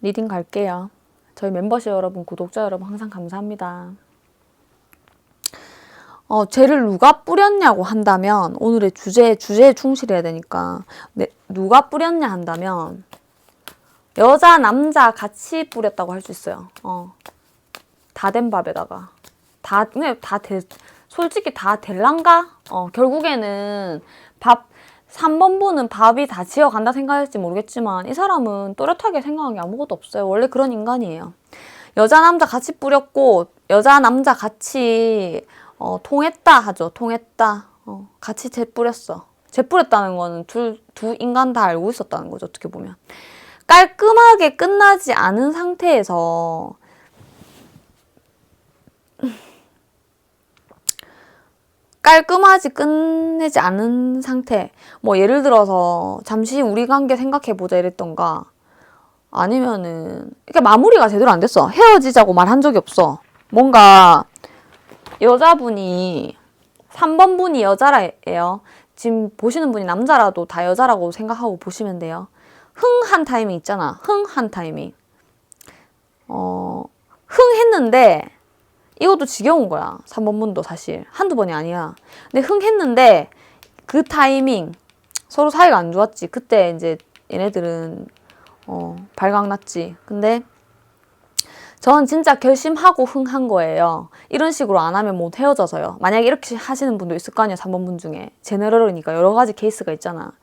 Speaker 2: 리딩 갈게요. 저희 멤버십 여러분, 구독자 여러분 항상 감사합니다. 죄를 누가 뿌렸냐고 한다면, 오늘의 주제에 충실해야 되니까, 누가 뿌렸냐 한다면 여자 남자 같이 뿌렸다고 할 수 있어요. 다 된 밥에다가 솔직히 다 될란가? 결국에는 3번 분은 밥이 다 지어간다 생각할지 모르겠지만 이 사람은 또렷하게 생각한 게 아무것도 없어요. 원래 그런 인간이에요. 여자 남자 같이 뿌렸고, 여자 남자 같이 통했다 하죠. 통했다. 같이 재 뿌렸어. 재 뿌렸다는 거는 두 인간 다 알고 있었다는 거죠. 어떻게 보면. 깔끔하게 끝나지 않은 상태에서 깔끔하지 끝내지 않은 상태. 뭐 예를 들어서 잠시 우리 관계 생각해보자 이랬던가, 아니면은 이렇게 마무리가 제대로 안 됐어. 헤어지자고 말한 적이 없어. 뭔가 여자분이 3번 분이 여자라예요. 지금 보시는 분이 남자라도 다 여자라고 생각하고 보시면 돼요. 흥한 타이밍 있잖아. 흥한 타이밍. 흥했는데 이것도 지겨운 거야. 3번 분도 사실. 한두 번이 아니야. 근데 흥했는데 그 타이밍 서로 사이가 안 좋았지. 그때 이제 얘네들은 발각났지. 근데 전 진짜 결심하고 흥한 거예요. 이런 식으로 안 하면 못 헤어져서요. 만약에 이렇게 하시는 분도 있을 거 아니야, 3번 분 중에. 제너럴이니까 여러 가지 케이스가 있잖아.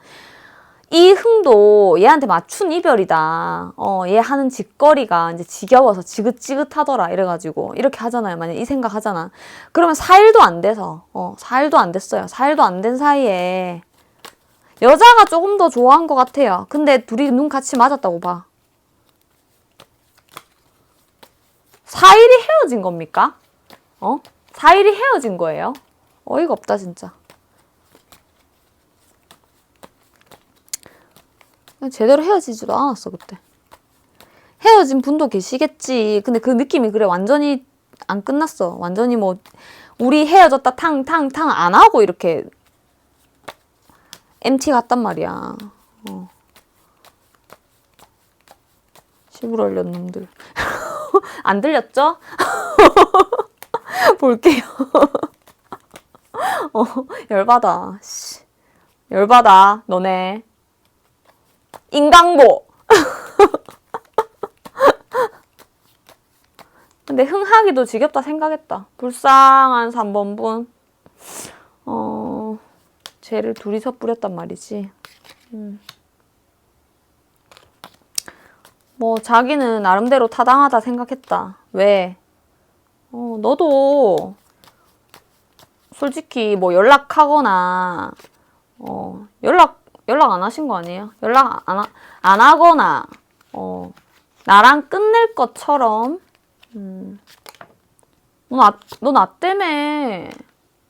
Speaker 2: 이 흥도 얘한테 맞춘 이별이다. 얘 하는 짓거리가 이제 지겨워서 지긋지긋하더라. 이래가지고 이렇게 하잖아요. 만약 이 생각 하잖아. 그러면 4일도 안 돼서 4일도 안 됐어요. 4일도 안 된 사이에 여자가 조금 더 좋아한 것 같아요. 근데 둘이 눈 같이 맞았다고 봐. 4일이 헤어진 겁니까? 4일이 헤어진 거예요? 어이가 없다 진짜. 그냥 제대로 헤어지지도 않았어 그때. 헤어진 분도 계시겠지. 근데 그 느낌이 그래. 완전히 안 끝났어. 완전히 뭐 우리 헤어졌다 탕탕탕 안 하고 이렇게 MT 갔단 말이야. 시부럴 놈들. 안 들렸죠? 볼게요. 열받아. 씨. 열받아. 너네. 인강보. 근데 흥하기도 지겹다 생각했다. 불쌍한 3번분. 죄를 둘이서 뿌렸단 말이지. 뭐 자기는 나름대로 타당하다 생각했다. 왜? 너도 솔직히 뭐 연락하거나 연락 안 하신 거 아니에요? 연락 안 하거나 나랑 끝낼 것처럼 너 나 때문에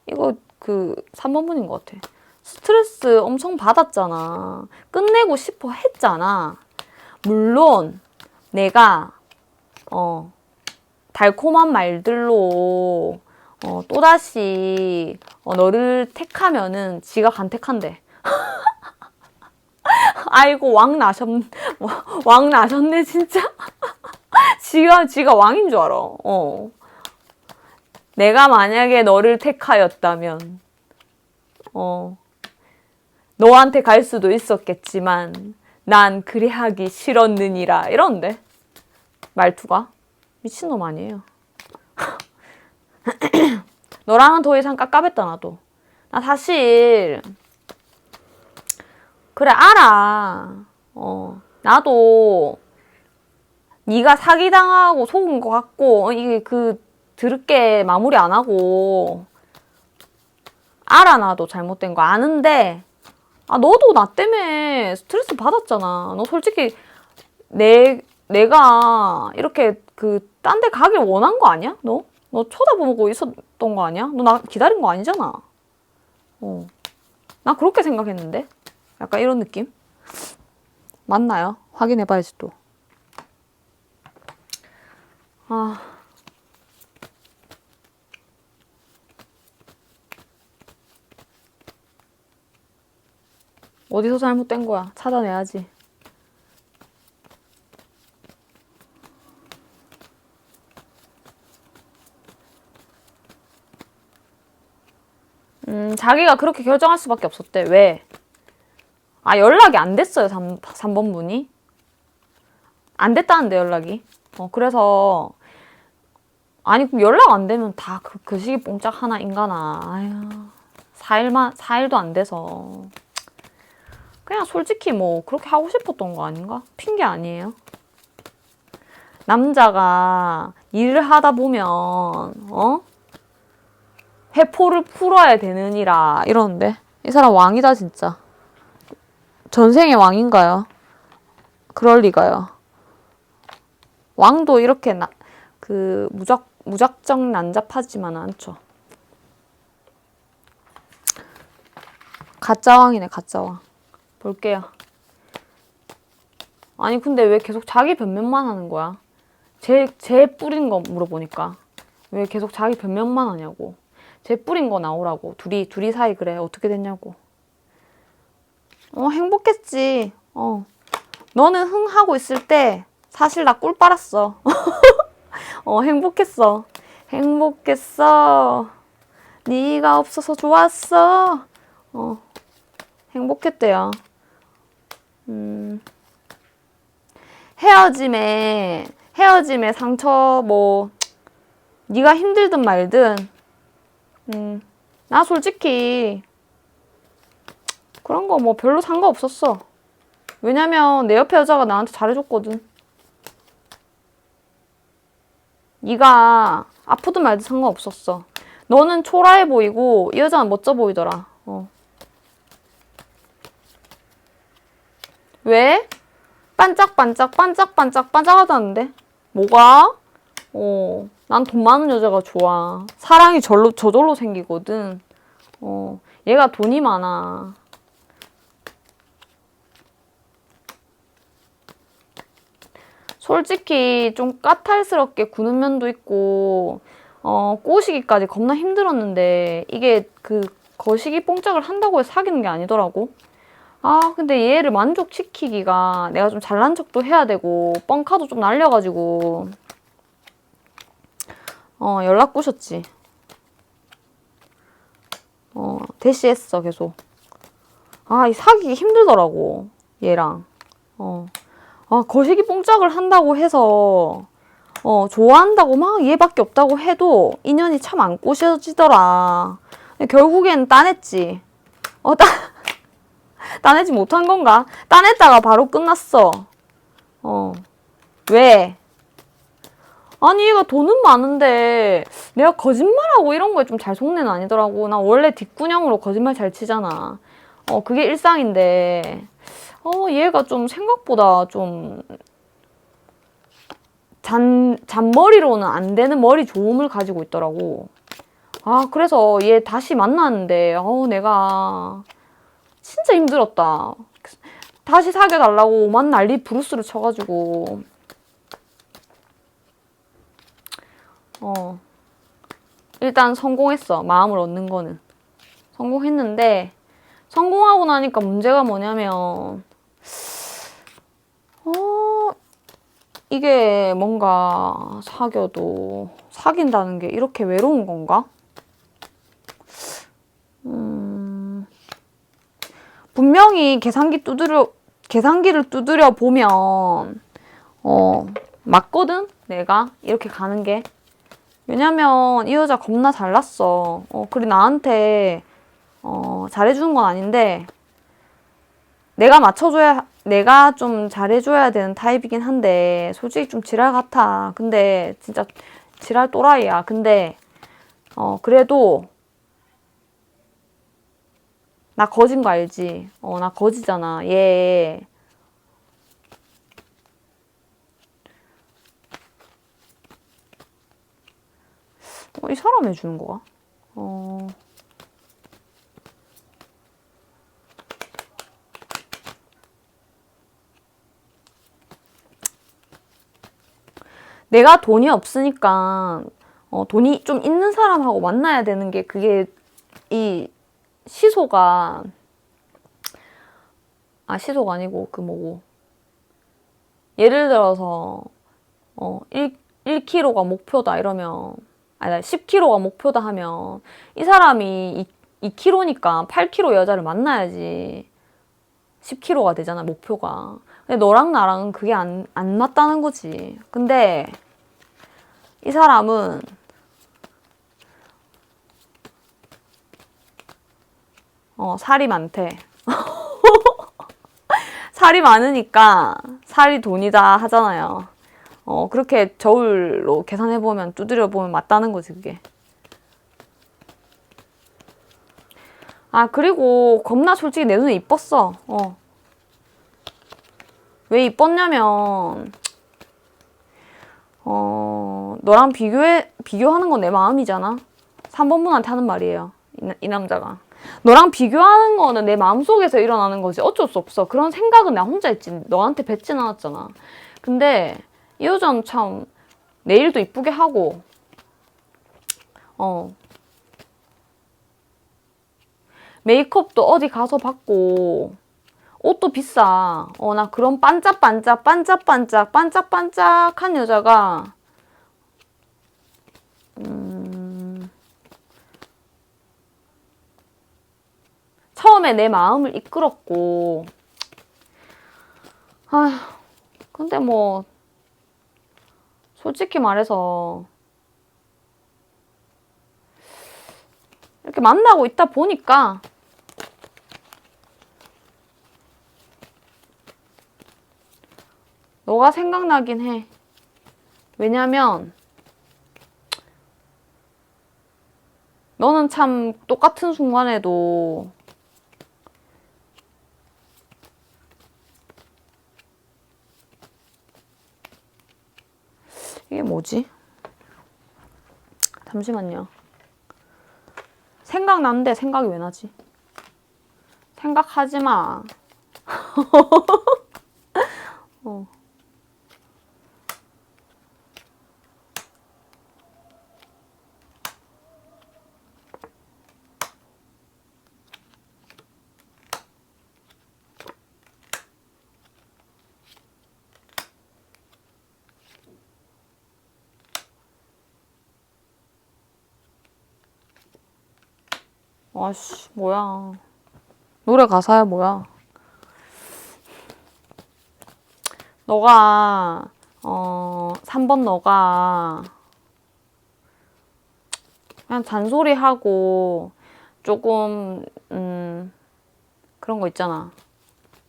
Speaker 2: 이거 그 3번분인 것 같아. 스트레스 엄청 받았잖아. 끝내고 싶어 했잖아. 물론 내가 달콤한 말들로 또다시 너를 택하면은 지가 간택한대. 아이고 왕 나셨네 진짜. 지가 왕인 줄 알아. 내가 만약에 너를 택하였다면 너한테 갈 수도 있었겠지만 난 그리 하기 싫었느니라 이러는데 말투가 미친놈 아니에요. 너랑은 더 이상 깝깝했다 나도. 나 사실 그래 알아. 나도 네가 사기당하고 속은 것 같고 이게 그 드럽게 마무리 안 하고 알아. 나도 잘못된 거 아는데 너도 나 때문에 스트레스 받았잖아. 너 솔직히 내가 이렇게 그 딴 데 가길 원한 거 아니야? 너 쳐다보고 있었던 거 아니야? 너 나 기다린 거 아니잖아. 나 그렇게 생각했는데 약간 이런 느낌? 맞나요? 확인해봐야지 또. 어디서 잘못된 거야? 찾아내야지. 자기가 그렇게 결정할 수밖에 없었대. 왜? 연락이 안 됐어요. 3번 분이. 안 됐다는데 연락이. 그래서 아니 그럼 연락 안 되면 다 그 시기 뽕짝 하나 인간아. 아휴 4일도 안 돼서 그냥 솔직히 뭐 그렇게 하고 싶었던 거 아닌가? 핑계 아니에요? 남자가 일을 하다 보면 회포를 풀어야 되느니라 이러는데 이 사람 왕이다 진짜. 전생의 왕인가요? 그럴 리가요. 왕도 이렇게 무작정 난잡하지만은 않죠. 가짜 왕이네 가짜 왕. 볼게요. 아니 근데 왜 계속 자기 변명만 하는 거야? 제 뿌린 거 물어보니까 왜 계속 자기 변명만 하냐고. 제 뿌린 거 나오라고. 둘이 사이 그래 어떻게 됐냐고. 행복했지. 너는 흥하고 있을 때 사실 나 꿀 빨았어. 행복했어. 행복했어. 네가 없어서 좋았어. 행복했대요. 헤어짐에 상처 뭐 네가 힘들든 말든 나 솔직히 그런 거 뭐 별로 상관없었어. 왜냐면 내 옆에 여자가 나한테 잘해줬거든. 네가 아프든 말든 상관없었어. 너는 초라해 보이고 이 여자는 멋져 보이더라. 왜? 반짝반짝하다는데? 뭐가? 난 돈 많은 여자가 좋아. 사랑이 저절로 생기거든. 얘가 돈이 많아. 솔직히 좀 까탈스럽게 구는 면도 있고, 꼬시기까지 겁나 힘들었는데, 이게 거시기 뽕짝을 한다고 해서 사귀는 게 아니더라고. 근데 얘를 만족시키기가 내가 좀 잘난 척도 해야 되고, 뻥카도 좀 날려가지고, 연락 꼬셨지. 대시했어, 계속. 이 사귀기 힘들더라고, 얘랑. 거시기 뽕짝을 한다고 해서, 좋아한다고 막 얘밖에 없다고 해도 인연이 참 안 꼬셔지더라. 결국엔 따냈지. 따내지 못한 건가? 따냈다가 바로 끝났어. 왜? 아니, 얘가 돈은 많은데 내가 거짓말하고 이런 거에 좀 잘 속내는 아니더라고. 나 원래 뒷구녕으로 거짓말 잘 치잖아. 그게 일상인데, 얘가 좀 생각보다 좀 잔머리로는 안 되는 머리 좋음을 가지고 있더라고. 그래서 얘 다시 만났는데, 내가 진짜 힘들었다. 다시 사귀어달라고 오만 난리 브루스를 쳐가지고, 일단 성공했어. 마음을 얻는 거는. 성공했는데, 성공하고 나니까 문제가 뭐냐면, 이게 뭔가 사귀어도 사귄다는 게 이렇게 외로운 건가? 분명히 계산기를 두드려 보면, 맞거든? 내가 이렇게 가는 게. 왜냐면 이 여자 겁나 잘났어. 그리고 나한테 잘해주는 건 아닌데 내가 좀 잘해줘야 되는 타입이긴 한데 솔직히 좀 지랄 같아. 근데 진짜 지랄 또라이야. 근데 그래도 나 거진 거 알지? 나 거지잖아. 얘 이 사람 해주는 거야? 내가 돈이 없으니까 돈이 좀 있는 사람하고 만나야 되는 게 그게 이 시소가 시소가 아니고 그 뭐고 예를 들어서 1kg가 목표다 이러면 10kg가 목표다 하면 이 사람이 2kg니까 8kg 여자를 만나야지 10kg가 되잖아 목표가. 근데 너랑 나랑은 그게 안 맞다는 거지. 근데 이 사람은 살이 많대. 살이 많으니까 살이 돈이다 하잖아요. 그렇게 저울로 계산해보면 두드려보면 맞다는 거지 그게. 그리고 겁나 솔직히 내 눈에 이뻤어. 왜 이뻤냐면 너랑 비교하는 건 내 마음이잖아. 3번 분한테 하는 말이에요. 이 남자가. 너랑 비교하는 거는 내 마음속에서 일어나는 거지. 어쩔 수 없어. 그런 생각은 나 혼자 했지. 너한테 뱉진 않았잖아. 근데 이 여자는 참 내일도 이쁘게 하고 메이크업도 어디 가서 받고 옷도 비싸. 나 그런 반짝반짝한 여자가 처음에 내 마음을 이끌었고 근데 뭐 솔직히 말해서 이렇게 만나고 있다 보니까 너가 생각나긴 해. 왜냐면 너는 참 똑같은 순간에도 이게 뭐지? 잠시만요. 생각나는데 생각이 왜 나지? 생각하지 마. 어. 아씨, 뭐야. 노래 가사야, 뭐야. 너가, 3번 너가, 그냥 잔소리하고, 조금, 그런 거 있잖아.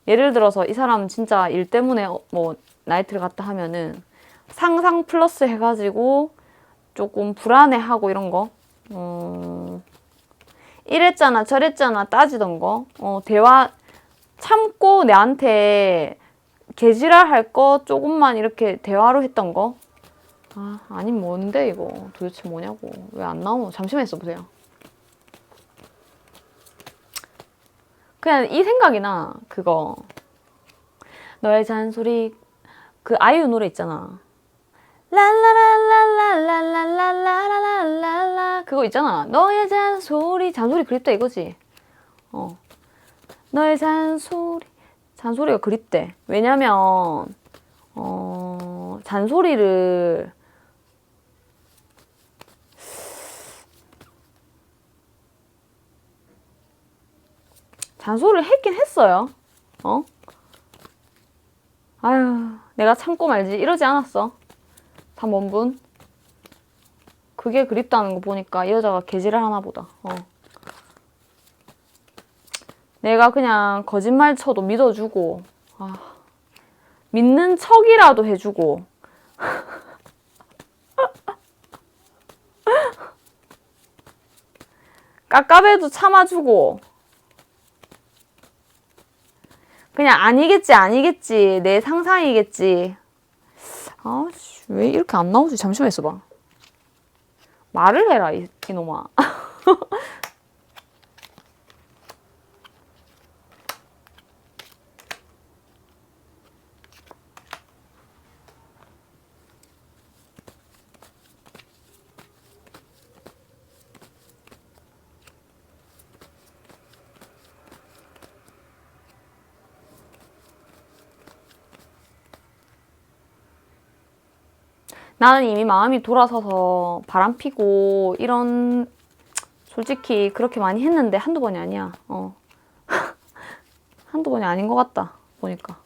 Speaker 2: 예를 들어서 이 사람 진짜 일 때문에 뭐, 나이트를 갔다 하면은, 상상 플러스 해가지고, 조금 불안해하고 이런 거. 이랬잖아 저랬잖아 따지던 거. 대화 참고 내한테 개지랄 할 거 조금만 이렇게 대화로 했던 거. 아니 뭔데 이거 도대체 뭐냐고. 왜 안 나오노. 잠시만 있어보세요. 그냥 이 생각이 나. 그거 너의 잔소리. 그 아이유 노래 있잖아. 랄라랄랄랄랄랄랄랄랄라 그거 있잖아. 너의 잔소리. 잔소리 그립다 이거지. 너의 잔소리가 그립대. 왜냐면 잔소리를 했긴 했어요. 아유, 내가 참고 말지 이러지 않았어. 3번분. 그게 그립다는 거 보니까 이 여자가 개지를 하나 보다. 내가 그냥 거짓말 쳐도 믿어주고, 믿는 척이라도 해주고, 깝깝해도 참아주고, 그냥 아니겠지, 내 상상이겠지. 아씨, 왜 이렇게 안 나오지? 잠시만 있어봐. 말을 해라, 이놈아. 나는 이미 마음이 돌아서서 바람 피고 이런 솔직히 그렇게 많이 했는데 한두 번이 아니야. 한두 번이 아닌 것 같다 보니까.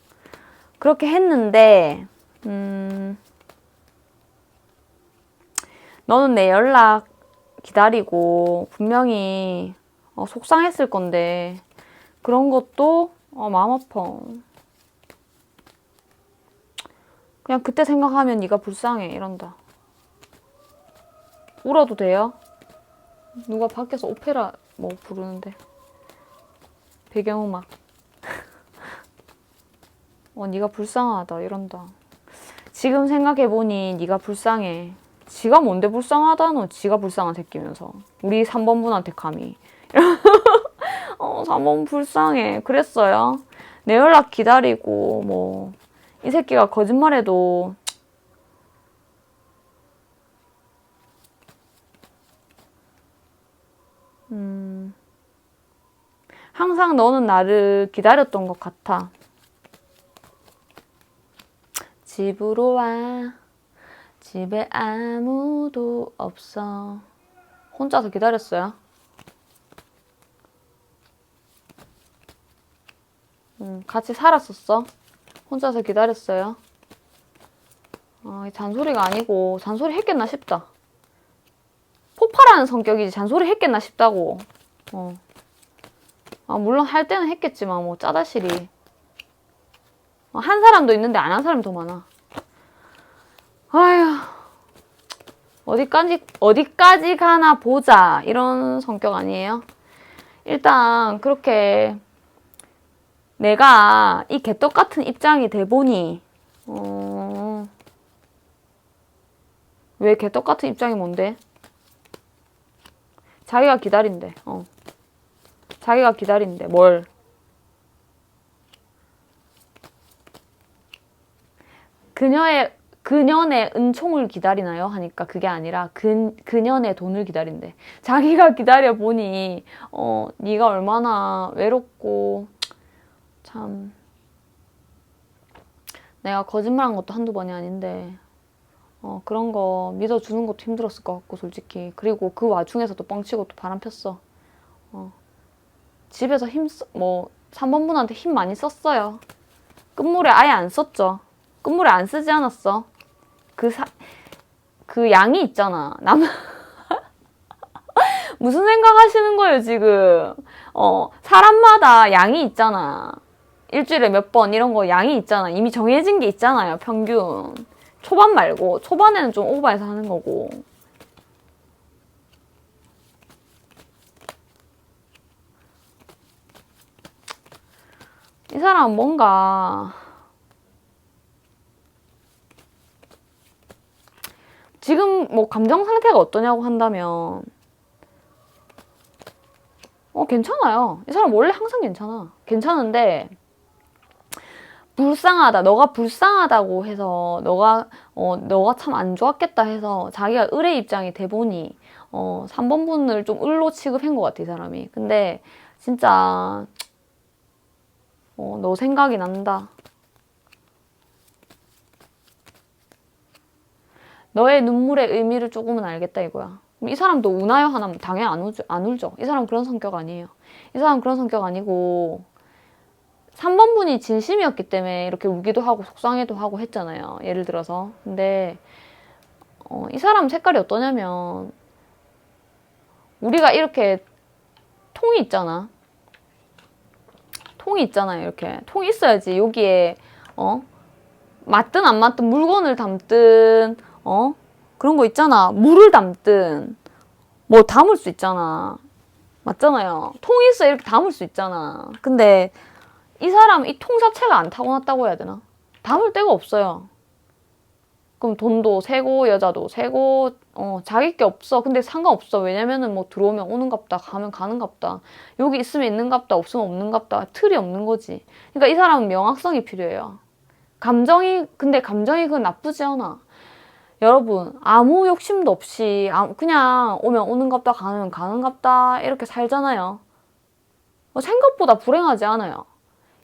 Speaker 2: 그렇게 했는데 너는 내 연락 기다리고 분명히 속상했을 건데 그런 것도 마음 아파. 그냥 그때 생각하면 네가 불쌍해 이런다. 울어도 돼요? 누가 밖에서 오페라 뭐 부르는데 배경음악. 네가 불쌍하다 이런다. 지금 생각해보니 네가 불쌍해. 지가 뭔데 불쌍하다노. 지가 불쌍한 새끼면서 우리 3번분한테 감히 3번 불쌍해 그랬어요. 내 연락 기다리고 뭐 이 새끼가 거짓말해도 항상 너는 나를 기다렸던 것 같아. 집으로 와. 집에 아무도 없어. 혼자서 기다렸어요. 같이 살았었어. 혼자서 기다렸어요. 잔소리가 아니고 잔소리 했겠나 싶다. 폭발하는 성격이지 잔소리 했겠나 싶다고. 물론 할 때는 했겠지만 뭐 짜다실이. 한 사람도 있는데 안 한 사람이 더 많아. 아휴, 어디까지 가나 보자 이런 성격 아니에요? 일단 그렇게 내가 이 개떡 같은 입장이 돼 보니 왜 개떡 같은 입장이 뭔데? 자기가 기다린대. 자기가 기다린대. 뭘? 그년의 은총을 기다리나요? 하니까 그게 아니라 그년의 돈을 기다린대. 자기가 기다려보니 네가 얼마나 외롭고 참 내가 거짓말한 것도 한두 번이 아닌데 그런 거 믿어주는 것도 힘들었을 것 같고 솔직히. 그리고 그 와중에서도 뻥치고 또 바람 폈어. 집에서 3번분한테 힘 많이 썼어요. 끝물에 아예 안 썼죠. 끝물에 안 쓰지 않았어. 그 양이 있잖아. 무슨 생각 하시는 거예요, 지금? 사람마다 양이 있잖아. 일주일에 몇 번 이런 거 양이 있잖아. 이미 정해진 게 있잖아요, 평균. 초반 말고. 초반에는 좀 오버해서 하는 거고. 이 사람은 뭔가 지금 뭐 감정 상태가 어떠냐고 한다면 괜찮아요. 이 사람 원래 항상 괜찮아. 괜찮은데 불쌍하다. 너가 불쌍하다고 해서 너가 참 안 좋았겠다 해서 자기가 을의 입장이 돼 보니 3번 분을 좀 을로 취급한 것 같아, 이 사람이. 근데 진짜 너 생각이 난다. 너의 눈물의 의미를 조금은 알겠다 이거야. 이 사람도 우나요 하나면 당연히 안 울죠. 이 사람 그런 성격 아니에요. 이 사람 그런 성격 아니고 3번 분이 진심이었기 때문에 이렇게 울기도 하고 속상해도 하고 했잖아요. 예를 들어서. 근데 이 사람 색깔이 어떠냐면 우리가 이렇게 통이 있잖아. 통이 있잖아요. 이렇게 통이 있어야지 여기에 맞든 안 맞든 물건을 담든 그런 거 있잖아. 물을 담든 뭐 담을 수 있잖아. 맞잖아요. 통이 있어 이렇게 담을 수 있잖아. 근데 이 사람 이 통 자체가 안 타고났다고 해야 되나? 담을 데가 없어요. 그럼 돈도 세고 여자도 세고 자기 게 없어. 근데 상관없어. 왜냐면은 뭐 들어오면 오는갑다 가면 가는갑다. 여기 있으면 있는갑다 없으면 없는갑다. 틀이 없는 거지. 그러니까 이 사람은 명확성이 필요해요. 근데 감정이 그건 나쁘지 않아. 여러분 아무 욕심도 없이 그냥 오면 오는갑다 가면 가는갑다 이렇게 살잖아요. 생각보다 불행하지 않아요.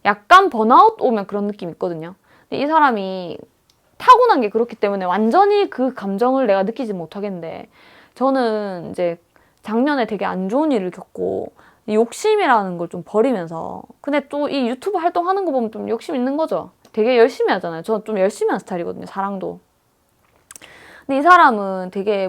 Speaker 2: 약간 번아웃 오면 그런 느낌 있거든요. 근데 이 사람이 타고난 게 그렇기 때문에 완전히 그 감정을 내가 느끼지 못하겠는데 저는 이제 작년에 되게 안 좋은 일을 겪고 욕심이라는 걸 좀 버리면서 근데 또 이 유튜브 활동하는 거 보면 좀 욕심 있는 거죠. 되게 열심히 하잖아요. 저는 좀 열심히 하는 스타일이거든요. 사랑도. 근데 이 사람은 되게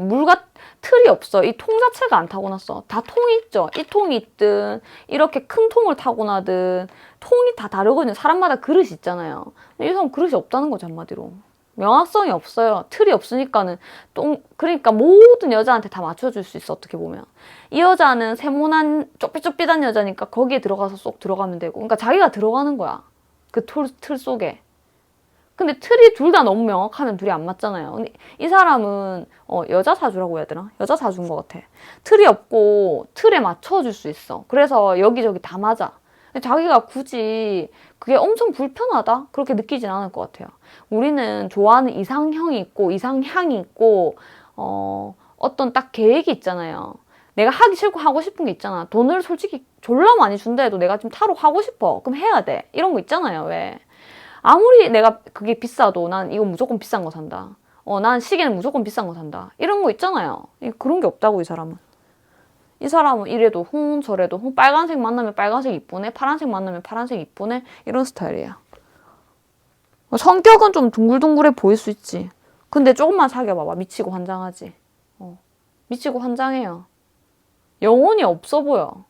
Speaker 2: 틀이 없어. 이 통 자체가 안 타고났어. 다 통이 있죠. 이 통이 있든 이렇게 큰 통을 타고나든 통이 다 다르거든요. 사람마다 그릇이 있잖아요. 근데 이 사람은 그릇이 없다는 거죠, 한마디로. 명확성이 없어요. 틀이 없으니까는 그러니까 모든 여자한테 다 맞춰줄 수 있어, 어떻게 보면. 이 여자는 세모난 쪼삐쪼삐한 여자니까 거기에 들어가서 쏙 들어가면 되고 그러니까 자기가 들어가는 거야. 그 틀 속에. 근데 틀이 둘 다 너무 명확하면 둘이 안 맞잖아요. 근데 이 사람은 여자 사주라고 해야 되나? 여자 사주인 것 같아. 틀이 없고 틀에 맞춰줄 수 있어. 그래서 여기저기 다 맞아. 자기가 굳이 그게 엄청 불편하다? 그렇게 느끼진 않을 것 같아요. 우리는 좋아하는 이상형이 있고 이상향이 있고 어떤 딱 계획이 있잖아요. 내가 하기 싫고 하고 싶은 게 있잖아. 돈을 솔직히 졸라 많이 준다 해도 내가 지금 타로 하고 싶어. 그럼 해야 돼. 이런 거 있잖아요. 왜? 아무리 내가 그게 비싸도 난 이거 무조건 비싼 거 산다. 난 시계는 무조건 비싼 거 산다. 이런 거 있잖아요. 그런 게 없다고 이 사람은. 이 사람은 이래도 저래도 빨간색 만나면 빨간색 이쁘네. 파란색 만나면 파란색 이쁘네. 이런 스타일이야. 성격은 좀 둥글둥글해 보일 수 있지. 근데 조금만 사귀어봐봐. 미치고 환장하지. 미치고 환장해요. 영혼이 없어 보여.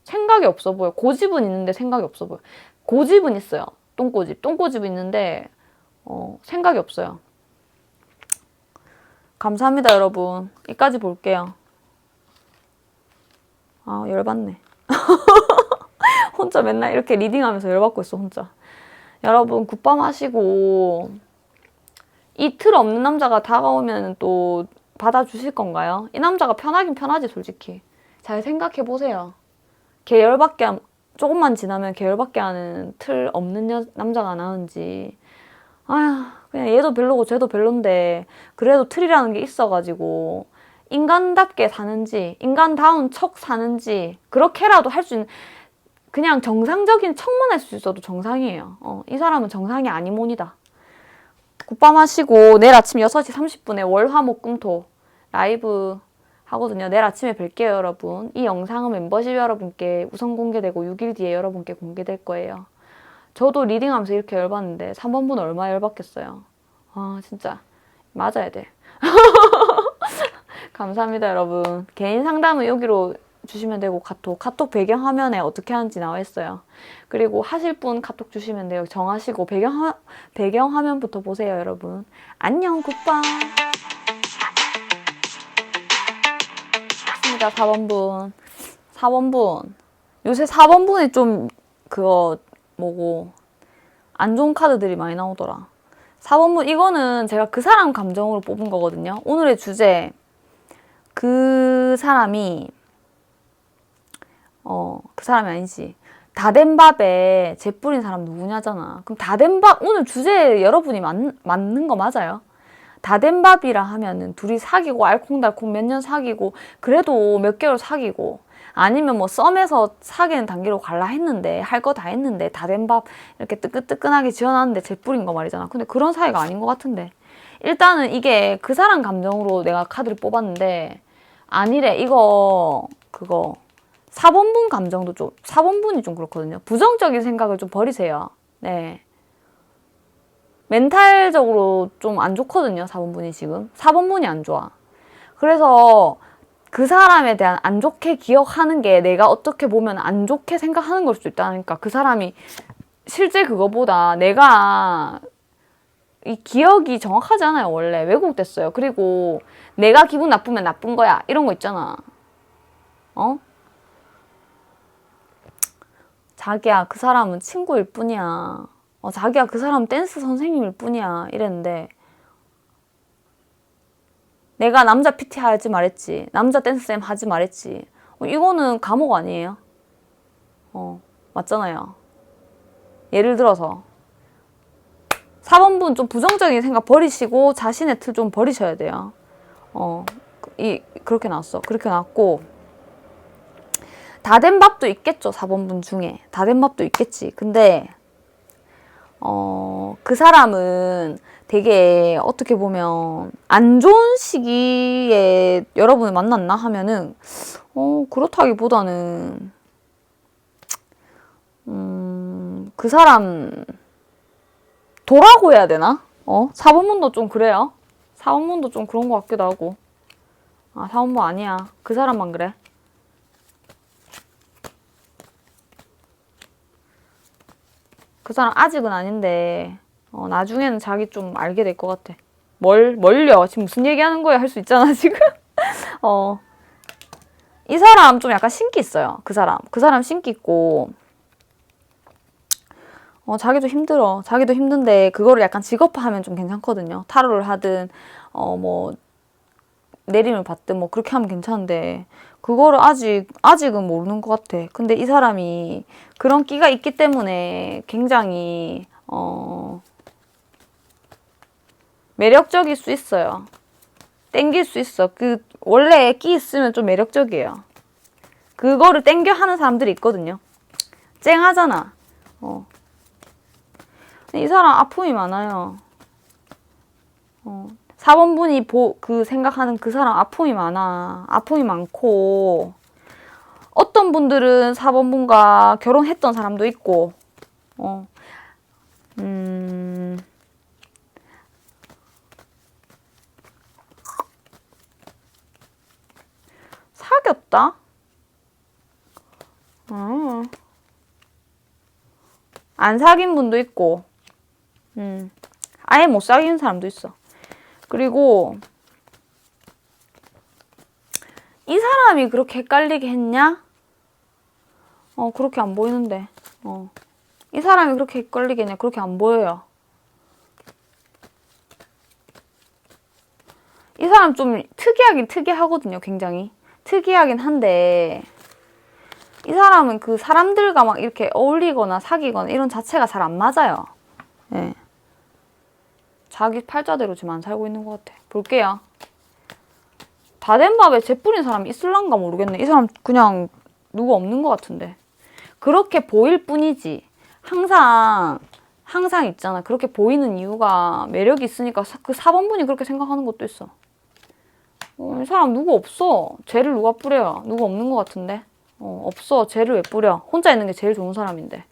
Speaker 2: 생각이 없어 보여. 고집은 있는데 생각이 없어 보여. 고집은 있어요. 똥꼬집은 있는데 생각이 없어요. 감사합니다, 여러분. 여기까지 볼게요. 열받네. 혼자 맨날 이렇게 리딩하면서 열받고 있어, 혼자. 여러분, 굿밤 하시고 이 틀 없는 남자가 다가오면 또 받아주실 건가요? 이 남자가 편하긴 편하지, 솔직히. 잘 생각해 보세요. 계열밖에 조금만 지나면 계열밖에 하는 틀 없는 남자가 나은지. 아휴, 그냥 얘도 별로고 쟤도 별론데 그래도 틀이라는 게 있어가지고 인간답게 사는지 인간다운 척 사는지 그렇게라도 할 수 있는, 그냥 정상적인 척만 할 수 있어도 정상이에요. 이 사람은 정상이 아니몬이다. 굿밤 하시고 내일 아침 6시 30분에 월화목금토 라이브 하거든요. 내일 아침에 뵐게요, 여러분. 이 영상은 멤버십 여러분께 우선 공개되고 6일 뒤에 여러분께 공개될 거예요. 저도 리딩하면서 이렇게 열받는데 3번분 얼마나 열받겠어요. 아, 진짜 맞아야 돼. 감사합니다, 여러분. 개인 상담은 여기로 주시면 되고 카톡 배경화면에 어떻게 하는지 나와 있어요. 그리고 하실 분 카톡 주시면 돼요. 정하시고 배경화면부터 보세요, 여러분. 안녕, 굿밤. 4번분. 4번분. 요새 4번분이 좀 그거 뭐고 안 좋은 카드들이 많이 나오더라. 4번분 이거는 제가 그 사람 감정으로 뽑은 거거든요. 오늘의 주제 그 사람이 그 사람이 아니지. 다 된 밥에 재 뿌린 사람 누구냐잖아. 그럼 다 된 밥 오늘 주제 여러분이 맞는 거 맞아요? 다 된 밥이라 하면은 둘이 사귀고 알콩달콩 몇 년 사귀고 그래도 몇 개월 사귀고 아니면 뭐 썸에서 사귀는 단계로 갈라 했는데 할 거 다 했는데 다 된 밥 이렇게 뜨끈뜨끈하게 지어놨는데 재 뿌린 거 말이잖아. 근데 그런 사이가 아닌 것 같은데 일단은 이게 그 사람 감정으로 내가 카드를 뽑았는데 아니래. 이거 그거 4번분 감정도 좀 4번분이 좀 그렇거든요. 부정적인 생각을 좀 버리세요. 네. 멘탈적으로 좀 안 좋거든요. 4번분이 지금. 4번분이 안 좋아. 그래서 그 사람에 대한 안 좋게 기억하는 게 내가 어떻게 보면 안 좋게 생각하는 걸 수도 있다니까. 그 사람이 실제 그거보다 내가 이 기억이 정확하지 않아요. 원래 왜곡됐어요. 그리고 내가 기분 나쁘면 나쁜 거야. 이런 거 있잖아. 자기야 그 사람은 친구일 뿐이야. 자기야 그 사람 댄스 선생님일 뿐이야. 이랬는데 내가 남자 PT 하지 말했지. 남자 댄스쌤 하지 말했지. 이거는 감옥 아니에요? 맞잖아요. 예를 들어서 4번분 좀 부정적인 생각 버리시고 자신의 틀 좀 버리셔야 돼요. 그렇게 나왔어. 그렇게 나왔고 다 된 밥도 있겠죠. 4번분 중에 다 된 밥도 있겠지. 근데 그 사람은 되게 어떻게 보면 안 좋은 시기에 여러분을 만났나 하면은 그렇다기보다는 그 사람 도라고 해야 되나? 4번분도 좀 그래요. 4번분도 좀 그런 것 같기도 하고. 4번분 아니야. 그 사람만 그래. 그 사람 아직은 아닌데 나중에는 자기 좀 알게 될 것 같아. 뭘요? 지금 무슨 얘기하는 거야? 할 수 있잖아 지금. 이 사람 좀 약간 신기 있어요. 그 사람 신기 있고 자기도 힘들어. 자기도 힘든데 그거를 약간 직업화하면 좀 괜찮거든요. 타로를 하든 뭐 내림을 받든 뭐 그렇게 하면 괜찮은데 그거를 아직은 모르는 것 같아. 근데 이 사람이 그런 끼가 있기 때문에 굉장히 매력적일 수 있어요. 땡길 수 있어. 원래 끼 있으면 좀 매력적이에요. 그거를 땡겨 하는 사람들이 있거든요. 쨍하잖아. 이 사람 아픔이 많아요. 4번분이 생각하는 그 사람 아픔이 많아. 아픔이 많고 어떤 분들은 4번분과 결혼했던 사람도 있고 사귀었다? 안 사귄 분도 있고 아예 못 사귄 사람도 있어. 그리고 이 사람이 그렇게 헷갈리게 했냐? 그렇게 안 보이는데. 이 사람이 그렇게 헷갈리게 했냐? 그렇게 안 보여요. 이 사람 좀 특이하긴 특이하거든요, 굉장히. 특이하긴 한데 이 사람은 그 사람들과 막 이렇게 어울리거나 사귀거나 이런 자체가 잘 안 맞아요. 예. 자기 팔자대로 지금 안 살고 있는 것 같아. 볼게요. 다 된 밥에 재 뿌린 사람이 있을란가 모르겠네. 이 사람 그냥 누구 없는 것 같은데. 그렇게 보일 뿐이지. 항상 있잖아. 그렇게 보이는 이유가 매력이 있으니까 그 4번분이 그렇게 생각하는 것도 있어. 이 사람 누구 없어. 쟤를 누가 뿌려요? 누구 없는 것 같은데. 없어. 쟤를 왜 뿌려? 혼자 있는 게 제일 좋은 사람인데.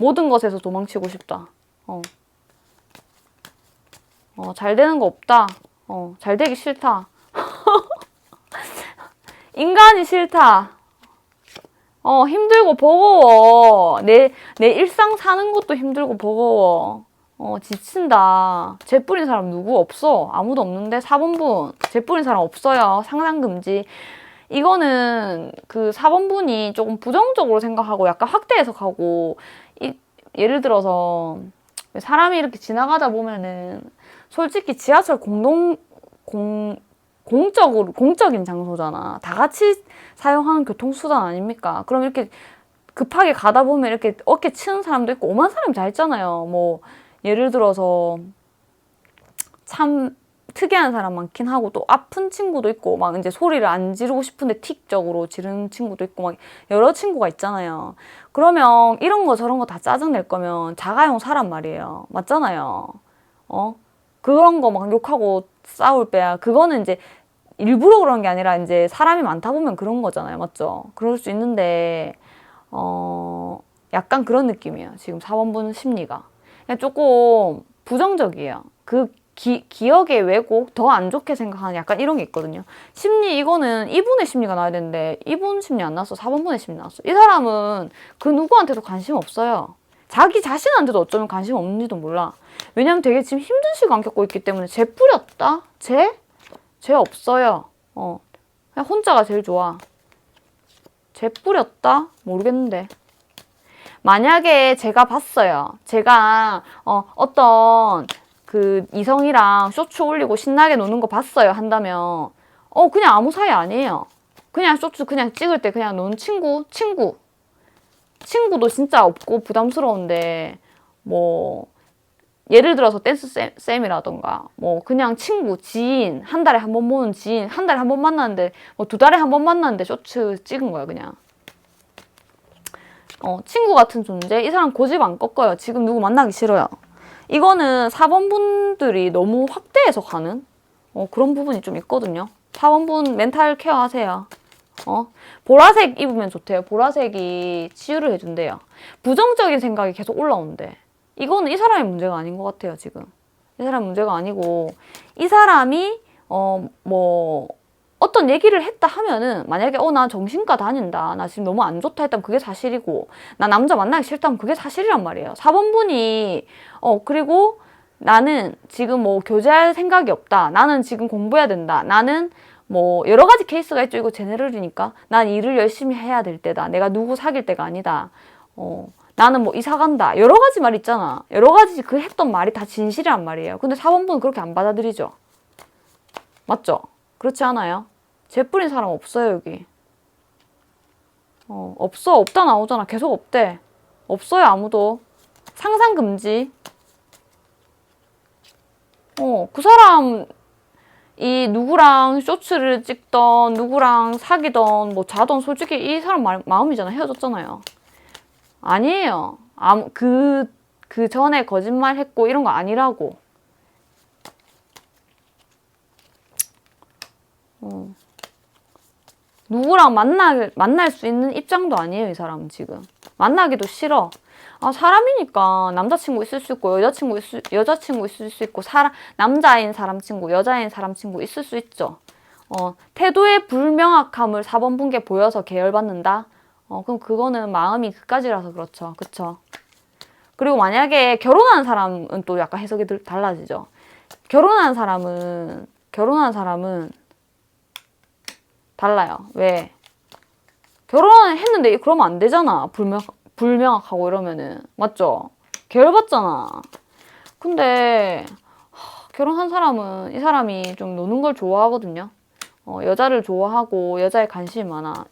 Speaker 2: 모든 것에서 도망치고 싶다. 잘 되는 거 없다. 잘 되기 싫다. 인간이 싫다. 힘들고 버거워. 내 일상 사는 것도 힘들고 버거워. 지친다. 재 뿌린 사람 누구 없어. 아무도 없는데 4번분. 재 뿌린 사람 없어요. 상상금지. 이거는 그 4번분이 조금 부정적으로 생각하고 약간 확대 해석하고 예를 들어서 사람이 이렇게 지나가다 보면은 솔직히 지하철 공적인 장소잖아. 다 같이 사용하는 교통수단 아닙니까? 그럼 이렇게 급하게 가다 보면 이렇게 어깨 치는 사람도 있고 오만 사람이 다 있잖아요. 뭐 예를 들어서 참 특이한 사람 많긴 하고 또 아픈 친구도 있고 막 이제 소리를 안 지르고 싶은데 틱적으로 지르는 친구도 있고 막 여러 친구가 있잖아요. 그러면 이런 거 저런 거 다 짜증낼 거면 자가용 사란 말이에요. 맞잖아요. 그런 거 막 욕하고 싸울 빼야 그거는 이제 일부러 그런 게 아니라 이제 사람이 많다 보면 그런 거잖아요. 맞죠? 그럴 수 있는데 약간 그런 느낌이에요. 지금 4번분 심리가. 그냥 조금 부정적이에요. 그 기억의 왜곡, 더 안 좋게 생각하는 약간 이런 게 있거든요. 심리, 이거는 2분의 심리가 나와야 되는데 2분 심리 안 나왔어. 4번분의 심리 나왔어. 이 사람은 그 누구한테도 관심 없어요. 자기 자신한테도 어쩌면 관심 없는지도 몰라. 왜냐면 되게 지금 힘든 시간 겪고 있기 때문에 쟤 뿌렸다? 쟤 없어요. 그냥 혼자가 제일 좋아. 쟤 뿌렸다? 모르겠는데. 만약에 제가 봤어요. 제가 어떤 그 이성이랑 쇼츠 올리고 신나게 노는 거 봤어요 한다면 그냥 아무 사이 아니에요. 그냥 쇼츠 그냥 찍을 때 그냥 노는 친구도 진짜 없고 부담스러운데 뭐 예를 들어서 댄스 쌤이라던가 뭐 그냥 친구, 지인, 한 달에 한 번 보는 지인, 한 달에 한 번 만났는데 뭐 2달에 한 번 만났는데 쇼츠 찍은 거야 그냥. 친구 같은 존재. 이 사람 고집 안 꺾어요. 지금 누구 만나기 싫어요. 이거는 4번분들이 너무 확대 해석하는 그런 부분이 좀 있거든요. 4번분 멘탈 케어 하세요. 보라색 입으면 좋대요. 보라색이 치유를 해준대요. 부정적인 생각이 계속 올라오는데 이거는 이 사람의 문제가 아닌 것 같아요. 지금 이 사람 문제가 아니고 이 사람이 뭐 어떤 얘기를 했다 하면은 만약에 나 정신과 다닌다, 나 지금 너무 안 좋다 했다면 그게 사실이고 나 남자 만나기 싫다면 그게 사실이란 말이에요. 4번분이 그리고 나는 지금 뭐 교제할 생각이 없다, 나는 지금 공부해야 된다, 나는 뭐 여러 가지 케이스가 있죠. 이거 제네럴이니까 난 일을 열심히 해야 될 때다, 내가 누구 사귈 때가 아니다, 나는 뭐 이사 간다, 여러 가지 말 있잖아. 여러 가지 그 했던 말이 다 진실이란 말이에요. 근데 4번분은 그렇게 안 받아들이죠. 맞죠? 그렇지 않아요? 재 뿌린 사람 없어요 여기. 없다 나오잖아. 계속 없대. 없어요 아무도. 상상 금지. 그 사람 이 누구랑 쇼츠를 찍던 누구랑 사귀던 뭐 자던 솔직히 이 사람 마음이잖아. 헤어졌잖아요. 아니에요. 그 전에 거짓말 했고 이런 거 아니라고. 누구랑 만날 수 있는 입장도 아니에요, 이 사람은 지금. 만나기도 싫어. 사람이니까 남자친구 있을 수 있고, 여자친구 있을 수 있고, 남자인 사람 친구, 여자인 사람 친구 있을 수 있죠. 태도의 불명확함을 4번분께 보여서 계열받는다? 그럼 그거는 마음이 그까지라서 그렇죠. 그쵸? 그리고 만약에 결혼한 사람은 또 약간 해석이 달라지죠. 결혼한 사람은 달라요. 왜? 결혼했는데 그러면 안 되잖아. 불명확하고 이러면은. 맞죠? 계열받잖아. 근데 결혼한 사람은 이 사람이 좀 노는 걸 좋아하거든요. 여자를 좋아하고 여자에 관심이 많아.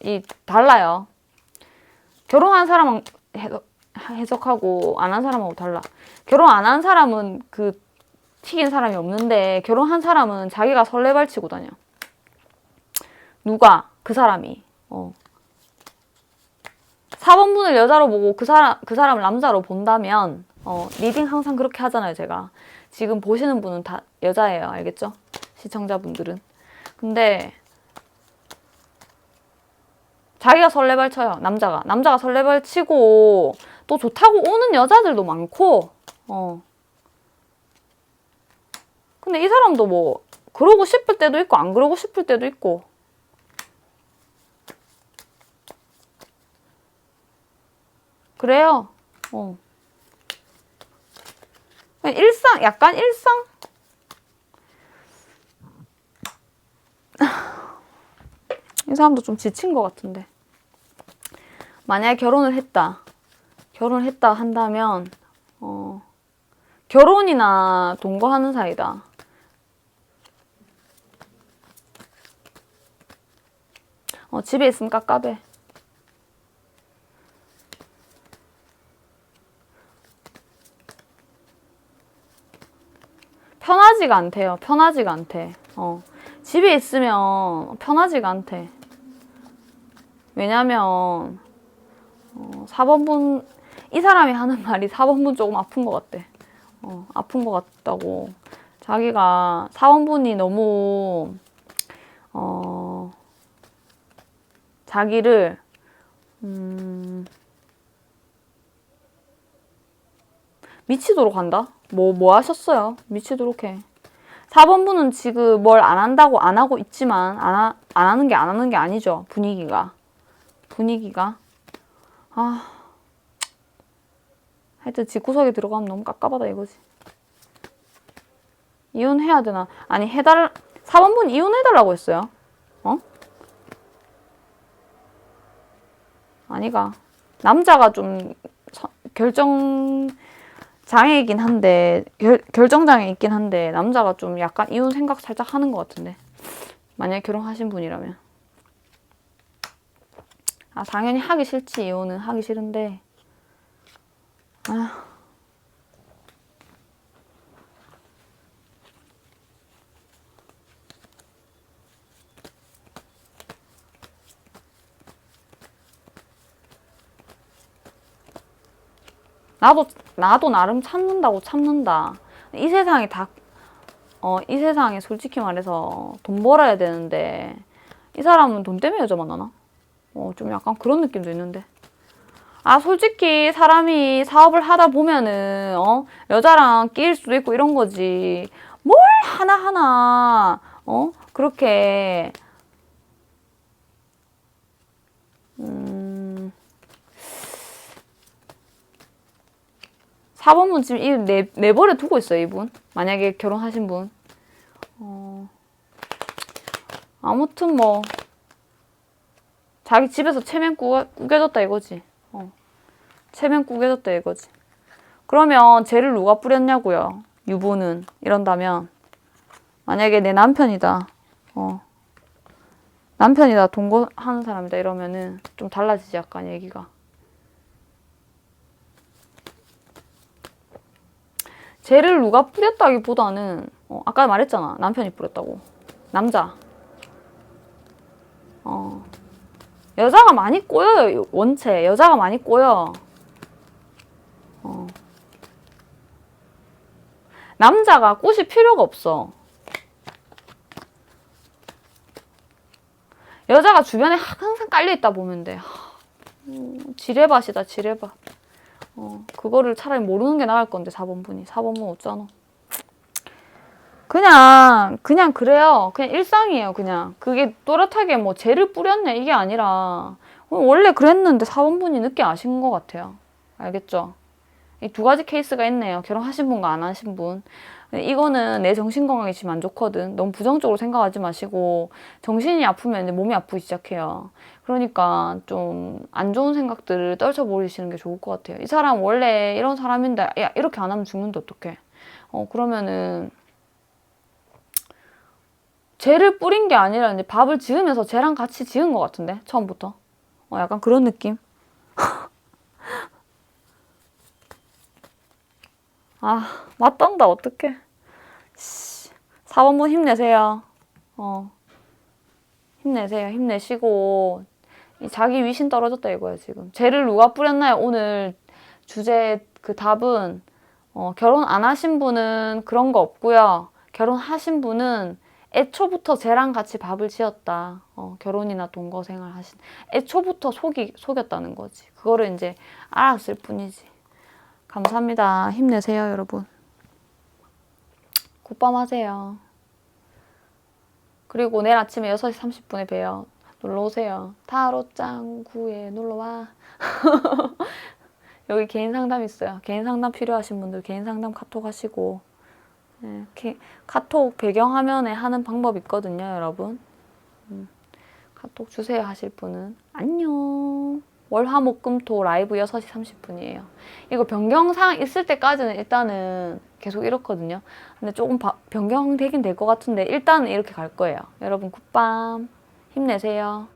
Speaker 2: 달라요. 결혼한 사람은 해석하고 안 한 사람하고 달라. 결혼 안 한 사람은 그 튀긴 사람이 없는데 결혼한 사람은 자기가 설레발치고 다녀. 누가? 그 사람이. 4번분을 여자로 보고 그 사람을 남자로 본다면 리딩 항상 그렇게 하잖아요, 제가. 지금 보시는 분은 다 여자예요. 알겠죠? 시청자분들은. 근데 자기가 설레발쳐요. 남자가 설레발치고 또 좋다고 오는 여자들도 많고 근데 이 사람도 뭐 그러고 싶을 때도 있고 안 그러고 싶을 때도 있고 그래요. 그냥 약간 일상? 이 사람도 좀 지친 것 같은데. 만약에 결혼을 했다 한다면, 결혼이나 동거하는 사이다. 집에 있으면 깝깝해. 편하지가 않대요. 편하지가 않대. 집에 있으면 편하지가 않대. 왜냐면 4번분 이 사람이 하는 말이 4번분 조금 아픈 것 같대. 아픈 것 같다고. 자기가 4번분이 너무 자기를 미치도록 한다? 뭐 하셨어요? 미치도록 해. 4번분은 지금 뭘 안 한다고 안 하고 있지만 안 하는 게 아니죠. 분위기가. 하여튼 집구석에 들어가면 너무 깝깝하다 이거지. 이혼해야 되나? 아니 4번분 이혼해달라고 했어요. 아니가. 남자가 좀 결정 장애이긴 한데 결정장애 있긴 한데 남자가 좀 약간 이혼 생각 살짝 하는 것 같은데 만약에 결혼하신 분이라면 당연히 하기 싫지. 이혼은 하기 싫은데 나도 나름 참는다. 이 세상이 이 세상에 솔직히 말해서 돈 벌어야 되는데 이 사람은 돈 때문에 여자 만나나? 좀 약간 그런 느낌도 있는데. 솔직히 사람이 사업을 하다 보면은 여자랑 끼일 수도 있고 이런 거지. 뭘 하나하나 그렇게 4번분 지금 내버려 두고 있어요, 이분. 만약에 결혼하신 분. 아무튼 뭐 자기 집에서 체면 꾸겨졌다 이거지. 체면 꾸겨졌다 이거지. 그러면 죄를 누가 뿌렸냐고요. 유부는 이런다면 만약에 내 남편이다. 남편이다 동거하는 사람이다 이러면은 좀 달라지지 약간 얘기가. 죄를 누가 뿌렸다기보다는 아까 말했잖아. 남편이 뿌렸다고. 남자. 여자가 많이 꼬여요. 원체 여자가 많이 꼬여. 남자가 꼬실 필요가 없어. 여자가 주변에 항상 깔려있다 보면 돼. 지뢰밭이다 지뢰밭. 그거를 차라리 모르는 게 나을 건데 4번분이. 4번분 어쩌노. 그냥 그래요. 그냥 일상이에요. 그냥 그게 또렷하게 뭐 죄를 뿌렸네 이게 아니라 원래 그랬는데 4번분이 늦게 아신 것 같아요. 알겠죠? 이 두 가지 케이스가 있네요. 결혼하신 분과 안 하신 분. 이거는 내 정신건강이 지금 안 좋거든. 너무 부정적으로 생각하지 마시고 정신이 아프면 이제 몸이 아프기 시작해요. 그러니까 좀 안 좋은 생각들을 떨쳐버리시는 게 좋을 것 같아요. 이 사람 원래 이런 사람인데 야 이렇게 안 하면 죽는데 어떡해. 그러면은 쟤를 뿌린 게 아니라 이제 밥을 지으면서 쟤랑 같이 지은 것 같은데 처음부터. 약간 그런 느낌. 아, 맞단다 어떡해. 4번분 힘내세요. 힘내세요. 힘내시고 자기 위신 떨어졌다 이거야 지금. 쟤를 누가 뿌렸나요? 오늘 주제 그 답은 결혼 안 하신 분은 그런 거 없고요. 결혼하신 분은 애초부터 쟤랑 같이 밥을 지었다. 결혼이나 동거 생활 하신 애초부터 속였다는 거지. 그거를 이제 알았을 뿐이지. 감사합니다. 힘내세요, 여러분. 굿밤 하세요. 그리고 내일 아침에 6시 30분에 봬요. 놀러오세요. 타로짱구에 놀러와. 여기 개인 상담 있어요. 개인 상담 필요하신 분들 개인 상담 카톡 하시고. 네, 카톡 배경화면에 하는 방법 있거든요, 여러분. 카톡 주세요 하실 분은. 안녕. 월화목금토 라이브 6시 30분이에요. 이거 변경사항 있을 때까지는 일단은 계속 이렇거든요. 근데 조금 변경되긴 될 것 같은데 일단은 이렇게 갈 거예요. 여러분 굿밤 힘내세요.